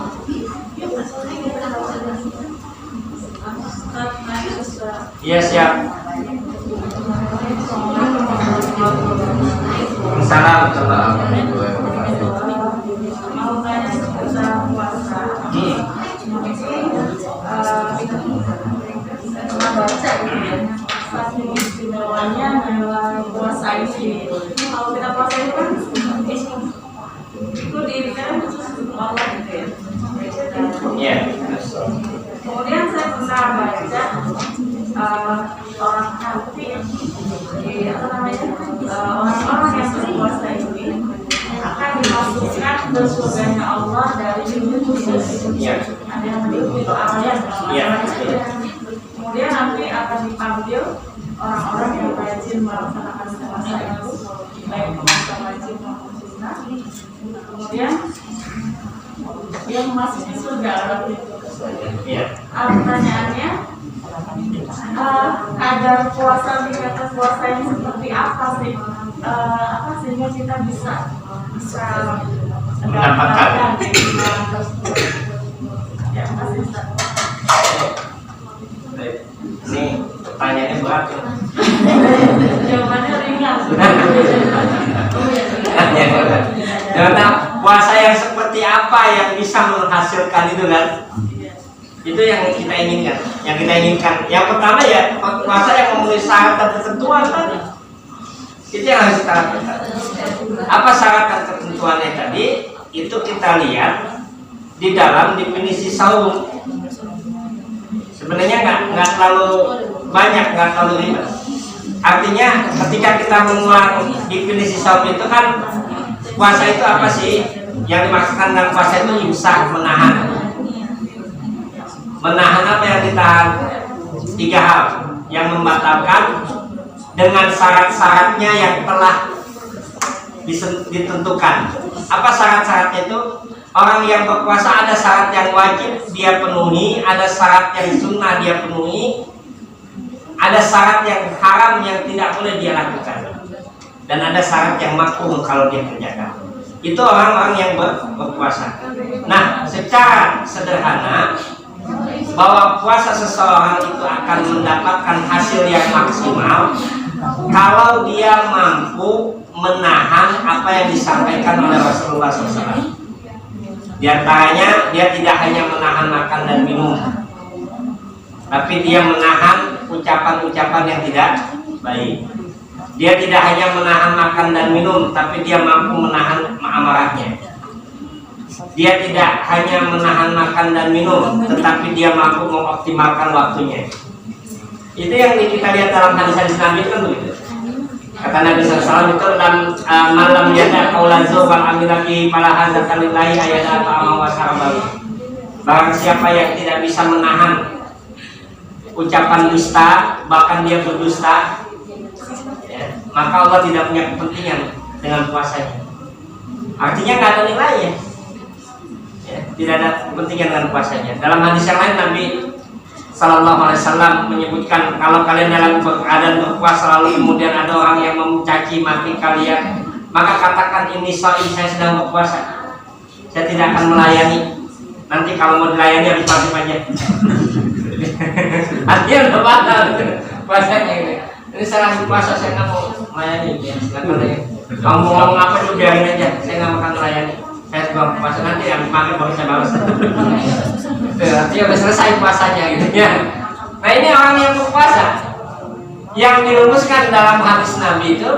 Iya, siap. Salam Mau tanya seputar puasa. Pernah baca satu istimewanya dalam puasa ini. Kalau kita puasa itu kan itu dirikan khusus untuk Allah gitu ya. Iya. Kemudian saya pernah baca orang kafir orang-orang yang berpuasa ini akan dimasukkan ke surganya Allah dari pintu khusus. Ada yang itu awalnya. Kemudian nanti akan dipanggil orang-orang yang rajin melaksanakan puasa itu, baik puasa wajib maupun sunnah. Kemudian dia memasuki surga. Pertanyaannya, kadar puasa tingkatan puasa yang seperti apa sih? Sehingga kita bisa mendapatkan. Ya, masih bisa. Ini pertanyaannya berat ya. Jawabannya ringan. Karena puasa yang seperti apa yang bisa menghasilkan itu kan? Itu yang kita inginkan. Yang pertama ya puasa yang memenuhi syarat dan ketentuan tadi. Itu yang harus kita lakukan. Apa syarat dan ketentuannya tadi? Itu kita lihat di dalam definisi saum. Sebenarnya nggak terlalu banyak, nggak terlalu ribet. Artinya ketika kita mengulang definisi saum itu kan puasa itu apa sih? Yang dimaksudkan dengan puasa itu imsak, menahan. Menahan apa yang ditahan? 3 hal yang membatalkan dengan syarat-syaratnya yang telah ditentukan. Apa syarat-syaratnya itu? Orang yang berpuasa ada syarat yang wajib dia penuhi, ada syarat yang sunnah dia penuhi, ada syarat yang haram yang tidak boleh dia lakukan, dan ada syarat yang makruh kalau dia kerjakan. Itu orang-orang yang berpuasa. Nah, secara sederhana bahwa puasa seseorang itu akan mendapatkan hasil yang maksimal kalau dia mampu menahan apa yang disampaikan oleh Rasulullah SAW. Di antaranya dia tidak hanya menahan makan dan minum, tapi dia menahan ucapan-ucapan yang tidak baik. Dia tidak hanya menahan makan dan minum, tapi dia mampu menahan amarahnya. Dia tidak hanya menahan makan dan minum, tetapi dia mampu mengoptimalkan waktunya. Itu yang kita lihat dalam hadis-hadis Nabi kan begitu. Kata Nabi SAW itu malam yada qaulan zur wal amilaki fala hazata lillahi ayada ta'ama wa syarabahu. Barang siapa yang tidak bisa menahan ucapan dusta, bahkan dia berdusta, ya, maka Allah tidak punya kepentingan dengan puasanya. Artinya nggak ada nilainya, ya, tidak ada kepentingan dengan puasanya. Dalam hadis yang lain Nabi Sallallahu Alaihi Wasallam menyebutkan, kalau kalian dalam keadaan berpuasa lalu kemudian ada orang yang mencaci maki kalian, maka katakan ini shaim, saya sedang berpuasa, saya tidak akan melayani. Nanti kalau mau dilayani harus wajib aja. Artinya udah batal puasanya ini. Ini saya lagi puasa, saya nggak mau melayani. Kamu mau ngomong apa juga biarin aja, saya nggak akan melayani. Saya sebelum puasa nanti yang makan baru saya balas. Artinya udah selesai puasanya gitu ya. Nah ini orang yang berpuasa yang dirumuskan dalam hadis Nabi itu.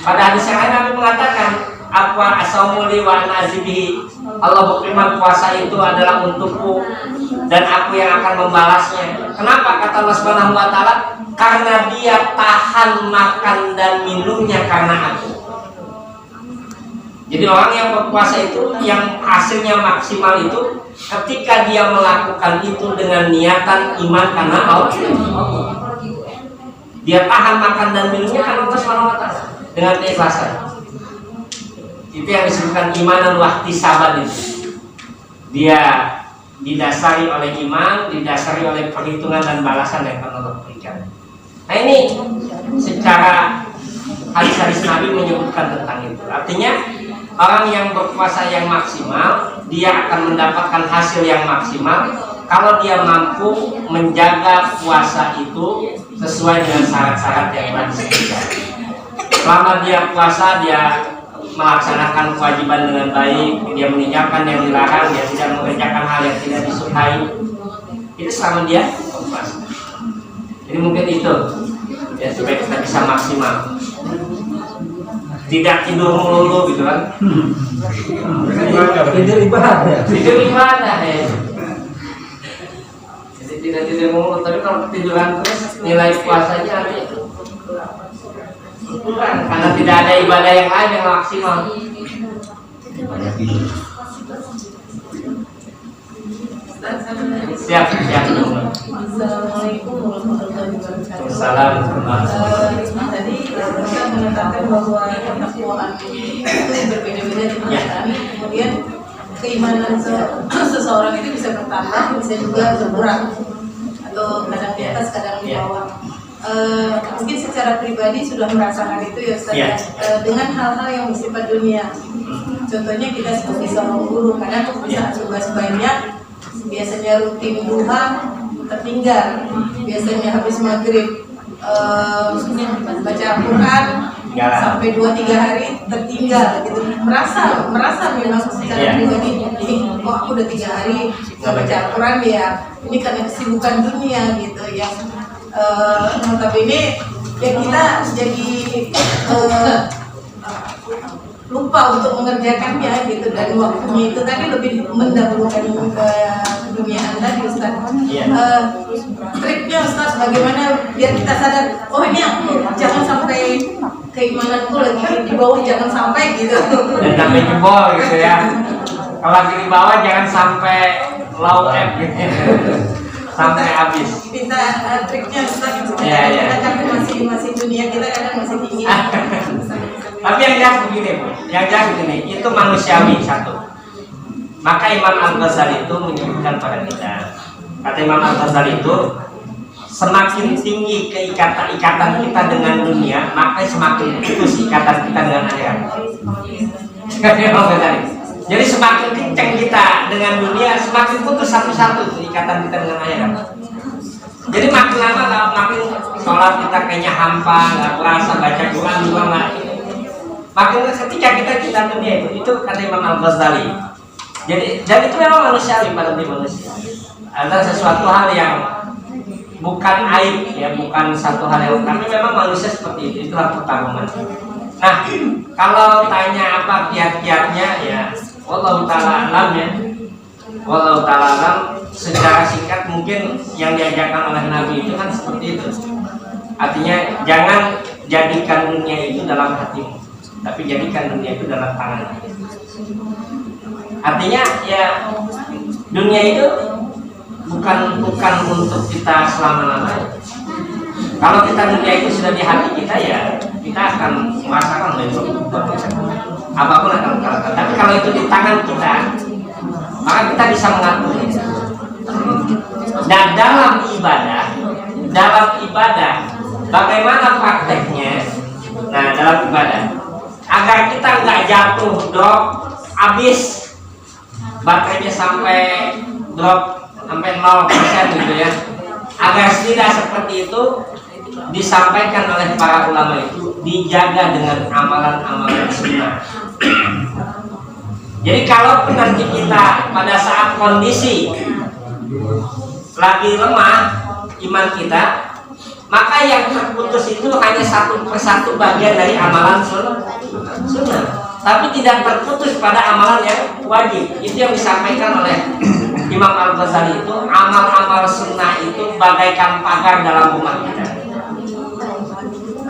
Pada hadis yang lain Nabi mengatakan, "Aqwa asaumuli wa nazibihi." Allah berfirman, puasa itu adalah untukku dan aku yang akan membalasnya. Kenapa? Kata Allah Subhanahu wa taala, karena dia tahan makan dan minumnya karena aku. Jadi orang yang berpuasa itu yang hasilnya maksimal itu ketika dia melakukan itu dengan niatan iman karena Allah. Dia tahan makan dan minumnya karena Allah Subhanahu wa taala dengan keikhlasan. Itu yang disebutkan imanan wahtisaban itu. Dia didasari oleh iman, didasari oleh perhitungan dan balasan yang akan Allah berikan. Nah ini secara hadis-hadis Nabi menyebutkan tentang itu. Artinya orang yang berpuasa yang maksimal, dia akan mendapatkan hasil yang maksimal kalau dia mampu menjaga puasa itu sesuai dengan syarat-syarat yang telah disebutkan. Selama dia puasa, dia melaksanakan kewajiban dengan baik, dia meninggalkan yang dilarang, dia tidak mengerjakan hal yang tidak disukai. Itu selama dia berpuasa. Jadi mungkin itu ya, supaya kita bisa maksimal. Tidak tidur melulu gitu kan. Tidur ibadah ya. Jadi tidak tidur melulu, tapi kalau tiduran terus nilai puasanya nanti kurang, karena tidak ada ibadah yang lain yang maksimal. Siap. Assalamualaikum warahmatullahi wabarakatuh. Assalamualaikum. Tadi kita mengatakan bahwa ketakwaan itu berbeda-beda di mata kami. Kemudian keimanan seseorang itu bisa bertambah, bisa juga berkurang, atau kadang di atas, kadang di bawah. Mungkin secara pribadi sudah merasakan itu ya Ustaz, dengan hal-hal yang bersifat dunia. Contohnya kita sebagai seorang guru, kadang saat tugas banyak, biasanya rutin duha tertinggal, biasanya habis maghrib baca Al-Quran sampai 2-3 hari tertinggal gitu. Merasa memang secara pribadi, kok aku udah 3 hari nggak baca Al-Quran ya, ini karena kesibukan dunia gitu ya. Notabene ya kita jadi lupa untuk mengerjakannya gitu, dan waktunya itu tadi lebih mendahulukan keduniaan tadi Ustaz. Triknya Ustaz bagaimana biar kita sadar, oh ini aku jangan sampai keimananku lagi di bawah jangan sampai gitu. Dan sampai jebol gitu ya. Kalau lagi di bawah jangan sampai low ebb gitu. Sampai habis. Minta triknya Ustaz gitu. Iya, iya. Kita kan masih dunia kita kadang masih tinggi. Tapi yang jelas begini, Bu. Yang jelas begini, itu manusiawi satu. Maka Imam Al-Ghazali itu menyebutkan pada kita. Kata Imam Al-Ghazali itu, semakin tinggi ikatan kita dengan dunia, maka semakin putus ikatan kita dengan akhirat. Jadi semakin kencang kita dengan dunia, semakin putus satu-satu ikatan kita dengan akhirat. Jadi makin lama makin sholat kita kayaknya hampa, nggak berasa, baca Quran juga nggak. Makin ketika kita cinta dunia itu kata Imam Al-Ghazali. Jadi dan itu memang manusiawi pada diri manusia. Ada sesuatu hal yang bukan aib ya, bukan satu hal yang, tapi memang manusia seperti itu. Itulah pertarungan. Nah, kalau tanya apa kiat-kiatnya ya, wallahu ta'ala alam ya. Wallahu ta'ala alam, secara singkat mungkin yang diajarkan oleh Nabi itu kan seperti itu. Artinya jangan jadikan dunia itu dalam hatimu, tapi jadikan dunia itu dalam tangan. Artinya ya dunia itu bukan untuk kita selama-lamanya. Kalau kita dunia itu sudah di hati kita ya kita akan merasakan apapun akan kita. Tapi kalau itu di tangan kita, maka kita bisa mengaturnya. Dan dalam ibadah, bagaimana prakteknya? Nah, dalam ibadah, agar kita nggak jatuh drop, habis baterainya sampai drop sampai 0% gitu ya. Agar tidak seperti itu, disampaikan oleh para ulama itu dijaga dengan amalan-amalan sunnah. Jadi kalau nanti kita pada saat kondisi lagi lemah iman kita, maka yang terputus itu hanya satu persatu bagian dari amalan sunnah, tapi tidak terputus pada amalan yang wajib. Itu yang disampaikan oleh Imam Al-Ghazali itu, amal-amal sunnah itu bagaikan pagar dalam rumah kita.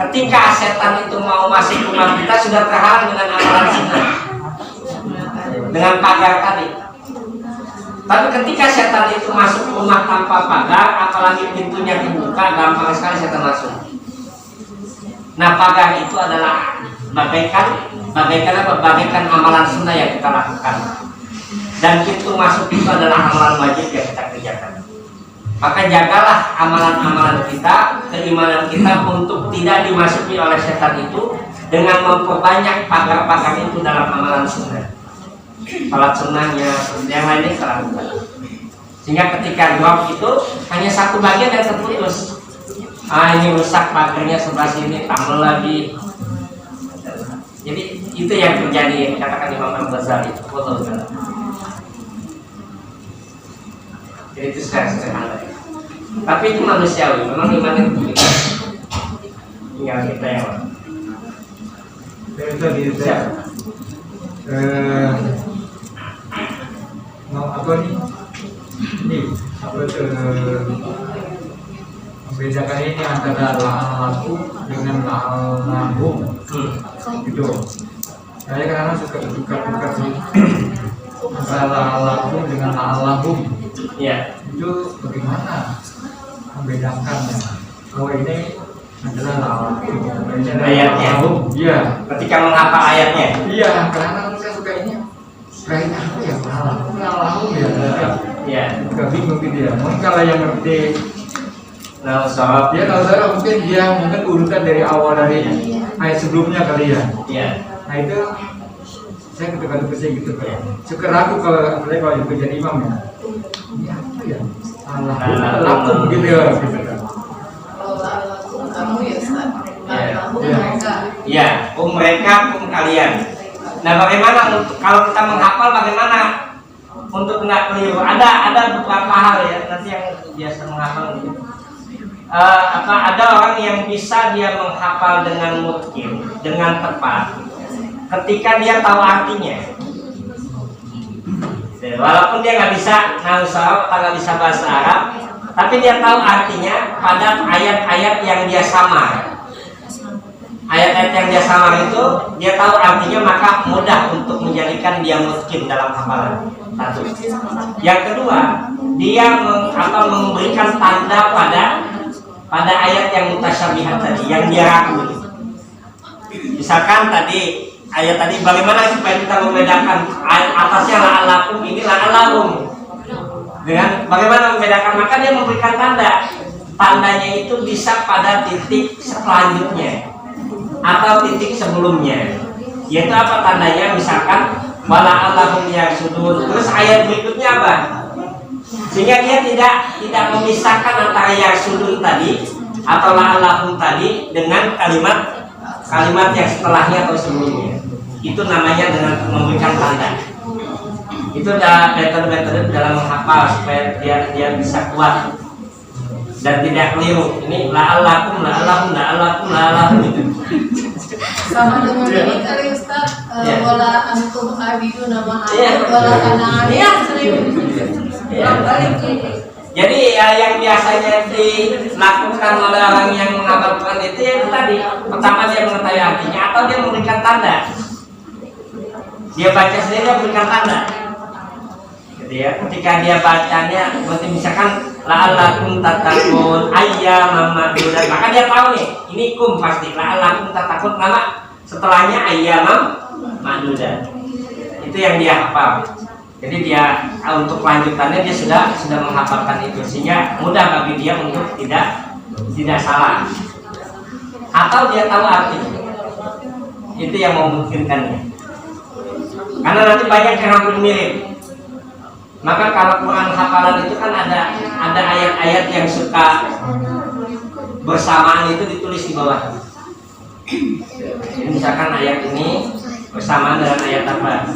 Ketika setan itu mau masuk rumah kita, sudah terhalang dengan amalan sunnah, dengan pagar tadi. Tapi ketika setan itu masuk rumah tanpa pagar, apalagi pintunya dibuka, gampang sekali setan masuk. Nah, pagar itu adalah bagaikan amalan sunnah yang kita lakukan. Dan pintu masuk itu adalah amalan wajib yang kita kerjakan. Maka jagalah amalan-amalan kita, keimanan kita untuk tidak dimasuki oleh setan itu dengan memperbanyak pagar-pagar itu dalam amalan sunnah. Salat sunnahnya, yang lainnya kita lakukan. Sehingga ketika drop itu hanya satu bagian yang terputus. Ini rusak pagarnya sebelah sini, tambah lagi. Jadi itu yang terjadi, katakan Imam Al-Ghazali. Jadi itu secara sederhana. Tapi itu manusiawi, memang imannya begitu. Tinggal kita yang apa nih? Membedakan ini antara la'alaku dengan la'alahum gitu. Saya kadang suka tukar-tukar antara la'alaku dengan la'alahum. Ya. Itu bagaimana membedakannya? Bahwa ini adalah la'alaku, ayatnya. Iya. Ketika menghafal ayatnya. Iya, karena saya suka ini. Kayak apa ya? La'alahum ya. Ya. Agak bingung gitu ya. Mungkin kalau yang ngerti Nah, soal dia kalau saya mungkin urutan dari awal dari ayat sebelumnya kali ya. ya. Nah itu saya ketika gitu kayak suka ragu kalau itu jadi imam ya. Ini apa ya? Allah gitu ya. Kamu ya Ustaz. Ya, mereka kalian. Nah, bagaimana kalau kita menghafal, bagaimana untuk nggak keliru? Ada beberapa hal ya. Nanti yang biasa menghafal gitu. Ada orang yang bisa dia menghafal dengan mungkin, dengan tepat, ketika dia tahu artinya. Walaupun dia nggak bisa nahwu, nggak bisa bahasa Arab, tapi dia tahu artinya pada ayat-ayat yang dia samar. ayat-ayat yang dia samar itu dia tahu artinya, maka mudah untuk menjadikan dia mungkin dalam hafalan. Satu. Yang kedua, dia memberikan tanda pada ayat yang mutasyabihat tadi, yang dia ragu. Misalkan tadi ayat tadi, bagaimana supaya kita membedakan atasnya la'alakum, ini la'alahum, dengan bagaimana membedakan? Maka dia memberikan tanda. Tandanya itu bisa pada titik selanjutnya atau titik sebelumnya. Yaitu apa tandanya? Misalkan wala'allahum yaksudun, terus ayat berikutnya apa? Sehingga dia tidak memisahkan antara yaksudun tadi atau la'allahum tadi dengan kalimat yang setelahnya atau sebelumnya. Itu namanya dengan memberikan tanda. Itu adalah metode-metode dalam menghafal supaya dia bisa kuat dan tidak keliru. Ini la'allahum itu. Sama dengan ini kali Ustaz, wala antum abiduna ma Iya. wala ana sering balik. Jadi yang biasanya dilakukan oleh orang yang menghafal Quran itu tadi, pertama dia mengetahui artinya atau dia memberikan tanda. Dia baca sendiri, dia memberikan tanda. Jadi ya, ketika dia bacanya, misalkan la'allakum tattaqun ayyaman ma'dudat, maka dia tahu nih, ini kum pasti la'allakum tattaqun, nama setelahnya ayyaman ma'dudat. Itu yang dia hafal. Jadi dia untuk lanjutannya dia sudah menghafalkan itu, sehingga mudah bagi dia untuk tidak salah. Atau dia tahu artinya. Itu yang memungkinkannya. Karena nanti banyak yang hampir mirip. Maka kalau Quran hafalan itu kan ada ayat-ayat yang suka bersamaan, itu ditulis di bawah. Misalkan ayat ini bersamaan dengan ayat apa,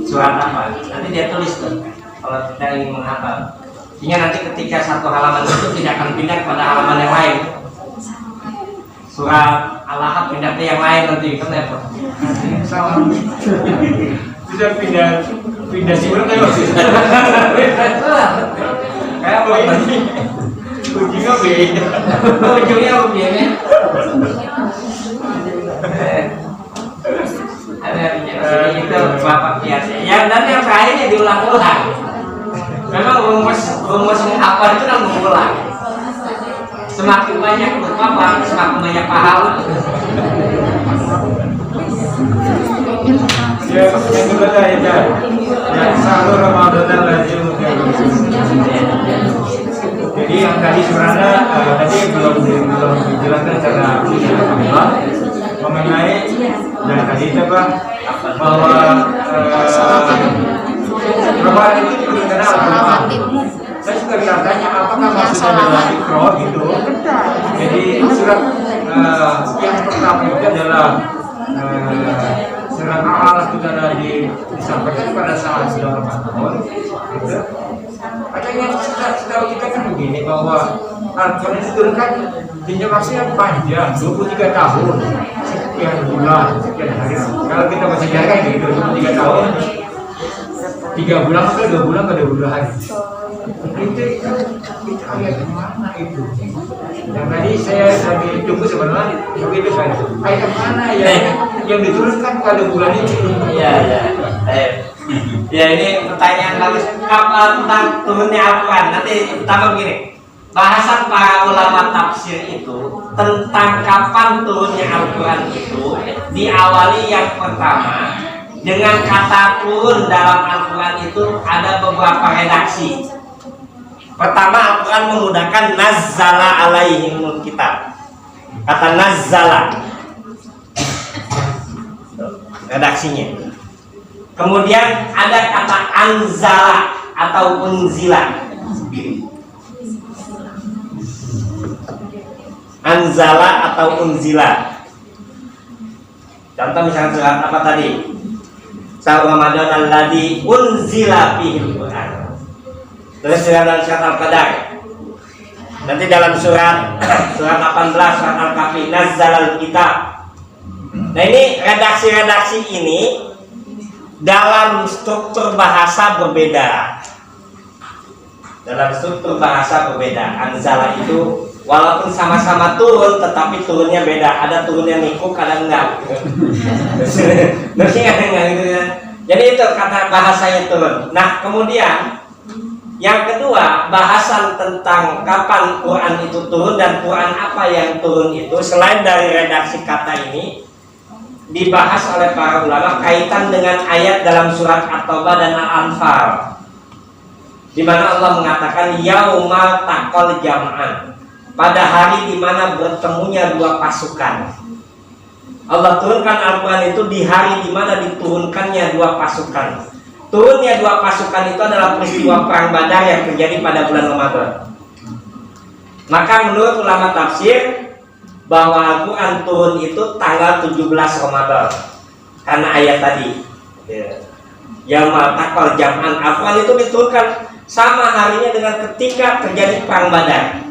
surat apa, nanti dia tulis tuh kalau kita ingin menghafal. Sehingga nanti ketika satu halaman itu tidak akan pindah pada halaman yang lain. Surat Al-Ahad pindah ke yang lain nanti, kan apa? Salah. Sudah pindah surat ya Mas. Kayak apa ini? Ujungnya beda. Ujungnya begini. Ada itu bapak biasa. Dan yang terakhirnya diulang-ulang. Memang rumus menghafal itu kan mengulang. Semakin banyak lupa, semakin banyak pahala. Ya, yang kedua ya, yang sahur Ramadan lazim. Jadi yang tadi sebenarnya tadi belum dijelaskan secara apa mengenai dan tadi apa bahwa Ramadan itu dikenal Al-Quran. Saya juga ditanya apakah maksudnya adalah ikro gitu. Jadi surat yang pertama itu adalah surat Al-Alaq sudah disampaikan pada saat sudah Ramadan. Gitu. Katanya setahu kita kan begini bahwa Al-Quran itu diturunkan jenjangnya panjang, 23 tahun, sekian bulan, sekian hari. Kalau kita baca sejarah gitu, 23 tahun, 3 bulan atau 2 bulan ke 20 hari. Itu ayat mana itu? Yang tadi saya lagi tunggu sebenarnya begitu saya. Ayat mana yang diturunkan pada bulan itu? Iya. Ya ini pertanyaan bagus. Tentang turunnya Al-Quran. Nanti pertama begini. Bahasan para ulama tafsir itu tentang kapan turunnya Al-Quran itu diawali yang pertama dengan kata turun dalam Al-Quran itu ada beberapa redaksi. Pertama, Al-Quran menggunakan nazzala alaihimul kitab. Kata nazzala, redaksinya. Kemudian ada kata anzala atau unzila. Anzala atau unzila. Contoh misalnya surat apa tadi? Syahrul Ramadan alladzi unzila fihil Qur'an. Terus dalam surat Al-Qadar. Nanti dalam surat 18 surat Al-Kahfi nazzalal kitab. Nah ini redaksi-redaksi ini dalam struktur bahasa berbeda. Dalam struktur bahasa berbeda. Anzala itu Walaupun sama-sama turun, tetapi turunnya beda. Ada turunnya nikuk, ada enggak. Ngerti nggak gitu ya? Jadi itu kata bahasanya turun. Nah kemudian yang kedua, bahasan tentang kapan Quran itu turun dan Quran apa yang turun itu, selain dari redaksi kata ini, dibahas oleh para ulama kaitan dengan ayat dalam surat At-Taubah dan Al-Anfal, di mana Allah mengatakan yaumal taqal jam'an, pada hari di mana bertemunya dua pasukan. Allah turunkan Al-Quran itu di hari di mana diturunkannya dua pasukan. Turunnya dua pasukan itu adalah peristiwa perang Badar yang terjadi pada bulan Ramadan. Maka menurut ulama tafsir bahwa Al-Quran turun itu tanggal 17 Ramadan karena ayat tadi Yaumal taqal jam'an. Al-Quran itu diturunkan sama harinya dengan ketika terjadi perang Badar.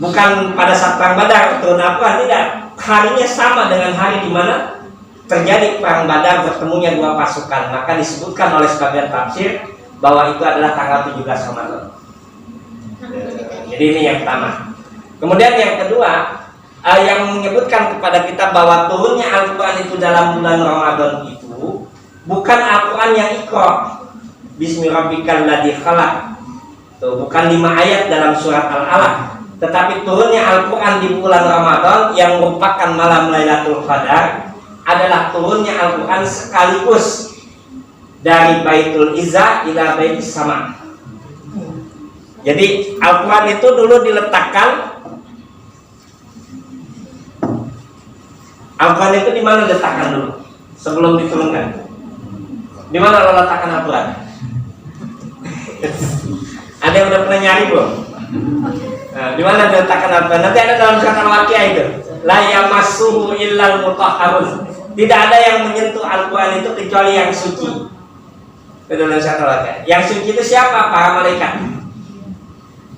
Bukan pada saat perang Badar turun Al-Quran, tidak. Harinya sama dengan hari di mana terjadi perang Badar, bertemunya dua pasukan. Maka disebutkan oleh sebagian tafsir bahwa itu adalah tanggal 17 Ramadan. Jadi ini yang pertama. Kemudian yang kedua, yang menyebutkan kepada kita bahwa turunnya Al-Quran itu dalam bulan Ramadan itu bukan Al-Quran yang Iqra Bismi rabbikal ladzi khalaq. Bukan 5 ayat dalam surat Al-Alaq, tetapi turunnya Al-Quran di bulan Ramadan yang merupakan malam Lailatul Qadar adalah turunnya Al-Quran sekaligus dari Baitul Izzah ila Baitis Sama. Jadi Al-Quran itu dulu diletakkan, Al-Quran itu di mana diletakkan dulu sebelum diturunkan? Di mana lo letakkan Al-Quran? Ada yang udah pernah nyari belum? Nah, di mana diletakkan Al-Quran? Nanti ada dalam surat Al-Waqiah itu. La yamassuhu illal mutahharun. Tidak ada yang menyentuh Al-Quran itu kecuali yang suci. Betul kan? Yang suci itu siapa? Para malaikat.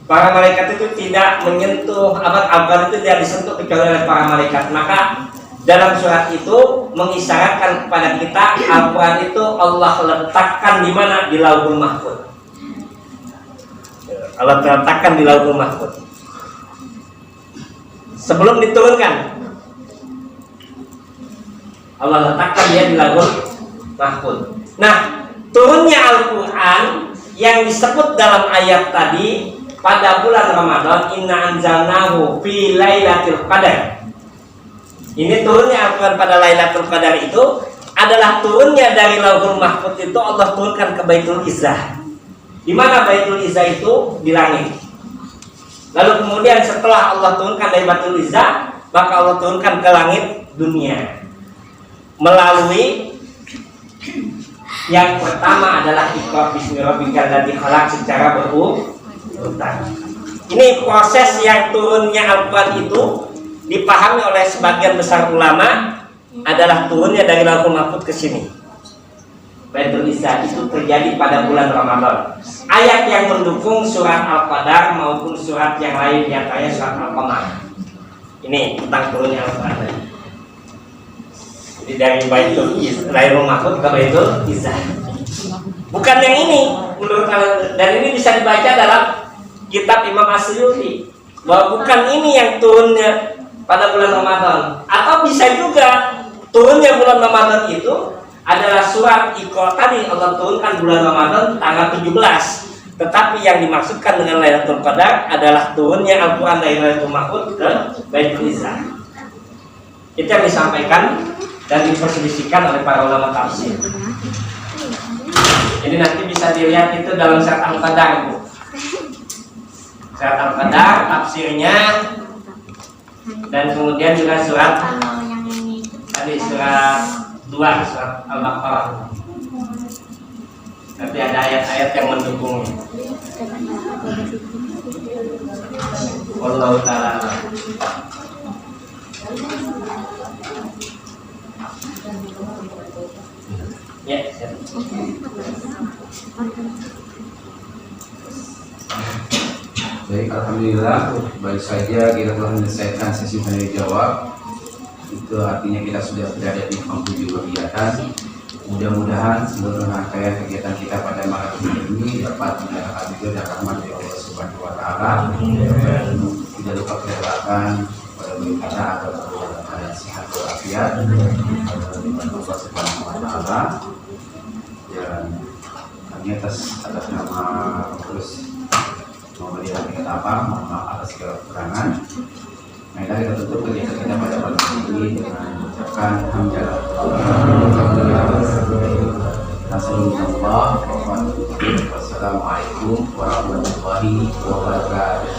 Para malaikat itu tidak menyentuh Al-Quran, itu tidak disentuh kecuali oleh para malaikat. Maka dalam surat itu mengisyaratkan kepada kita Al-Quran itu Allah letakkan di mana? Di Lauhul Mahfuz. Allah letakkan di Lauhul Mahfuz sebelum diturunkan. Allah letakkan dia di Lauhul Mahfuz. Nah, turunnya Al-Quran yang disebut dalam ayat tadi pada bulan Ramadan, inna anzalnahu fi lailatul qadar. Ini turunnya Al-Quran pada Lailatul Qadar itu adalah turunnya dari Lauhul Mahfuz itu Allah turunkan ke Baitul Izzah. Di mana Baitul Izzah itu? Di langit. Lalu kemudian setelah Allah turunkan dari Baitul Izzah, maka Allah turunkan ke langit dunia melalui yang pertama adalah Iqra bismi rabbikal ladzi khalaq secara berurutan. Ini proses yang turunnya Al-Quran itu dipahami oleh sebagian besar ulama adalah turunnya dari Lauhul Mahfuz ke sini. Baitul Izzah itu terjadi pada bulan Ramadan. Ayat yang mendukung surat Al-Qadar maupun surat yang lain, diantaranya surat Al-Qamar. Ini tentang turunnya Al-Quran. Jadi dari Lauhul Mahfuz ke Baitul Izzah. Bukan yang ini, menurut kalian, dan ini bisa dibaca dalam kitab Imam As-Suyuti bahwa bukan ini yang turunnya pada bulan Ramadan, atau bisa juga turunnya bulan Ramadan itu adalah surat Iqra tadi Allah turunkan bulan Ramadan tanggal 17. Tetapi yang dimaksudkan dengan Lailatul Qadar adalah turunnya Al-Quran dari Lailatul Mahfuz ke Baitul Izzah. Itu yang disampaikan dan diperselisihkan oleh para ulama tafsir. Jadi nanti bisa dilihat itu dalam surat Al-Qadar, Bu. Surat Al-Qadar tafsirnya, dan kemudian juga surat tadi surat 2 surat Al-Baqarah. Nanti ada ayat-ayat yang mendukungnya. Wallahu ta'ala. Ya, Baik, alhamdulillah, baik saja kita telah menyelesaikan sesi tanya jawab. Itu artinya kita sudah berada di penghujung kegiatan. Mudah-mudahan seluruh rangkaian kegiatan kita pada malam ini dapat mendatangkan ridho dan rahmat dari Allah Subhanahu wa taala. Tidak lupa doakan pada diri kita agar dalam keadaan sehat walafiat dibantu Allah Subhanahu wa taala. Dan kami atas nama terus Muhammadiyah kita apa, mohon maaf atas segala kekurangan. Maka kita tutup kegiatan kita pada malam ini dengan mengucapkan hamdalah. Wassalamualaikum warahmatullahi wabarakatuh.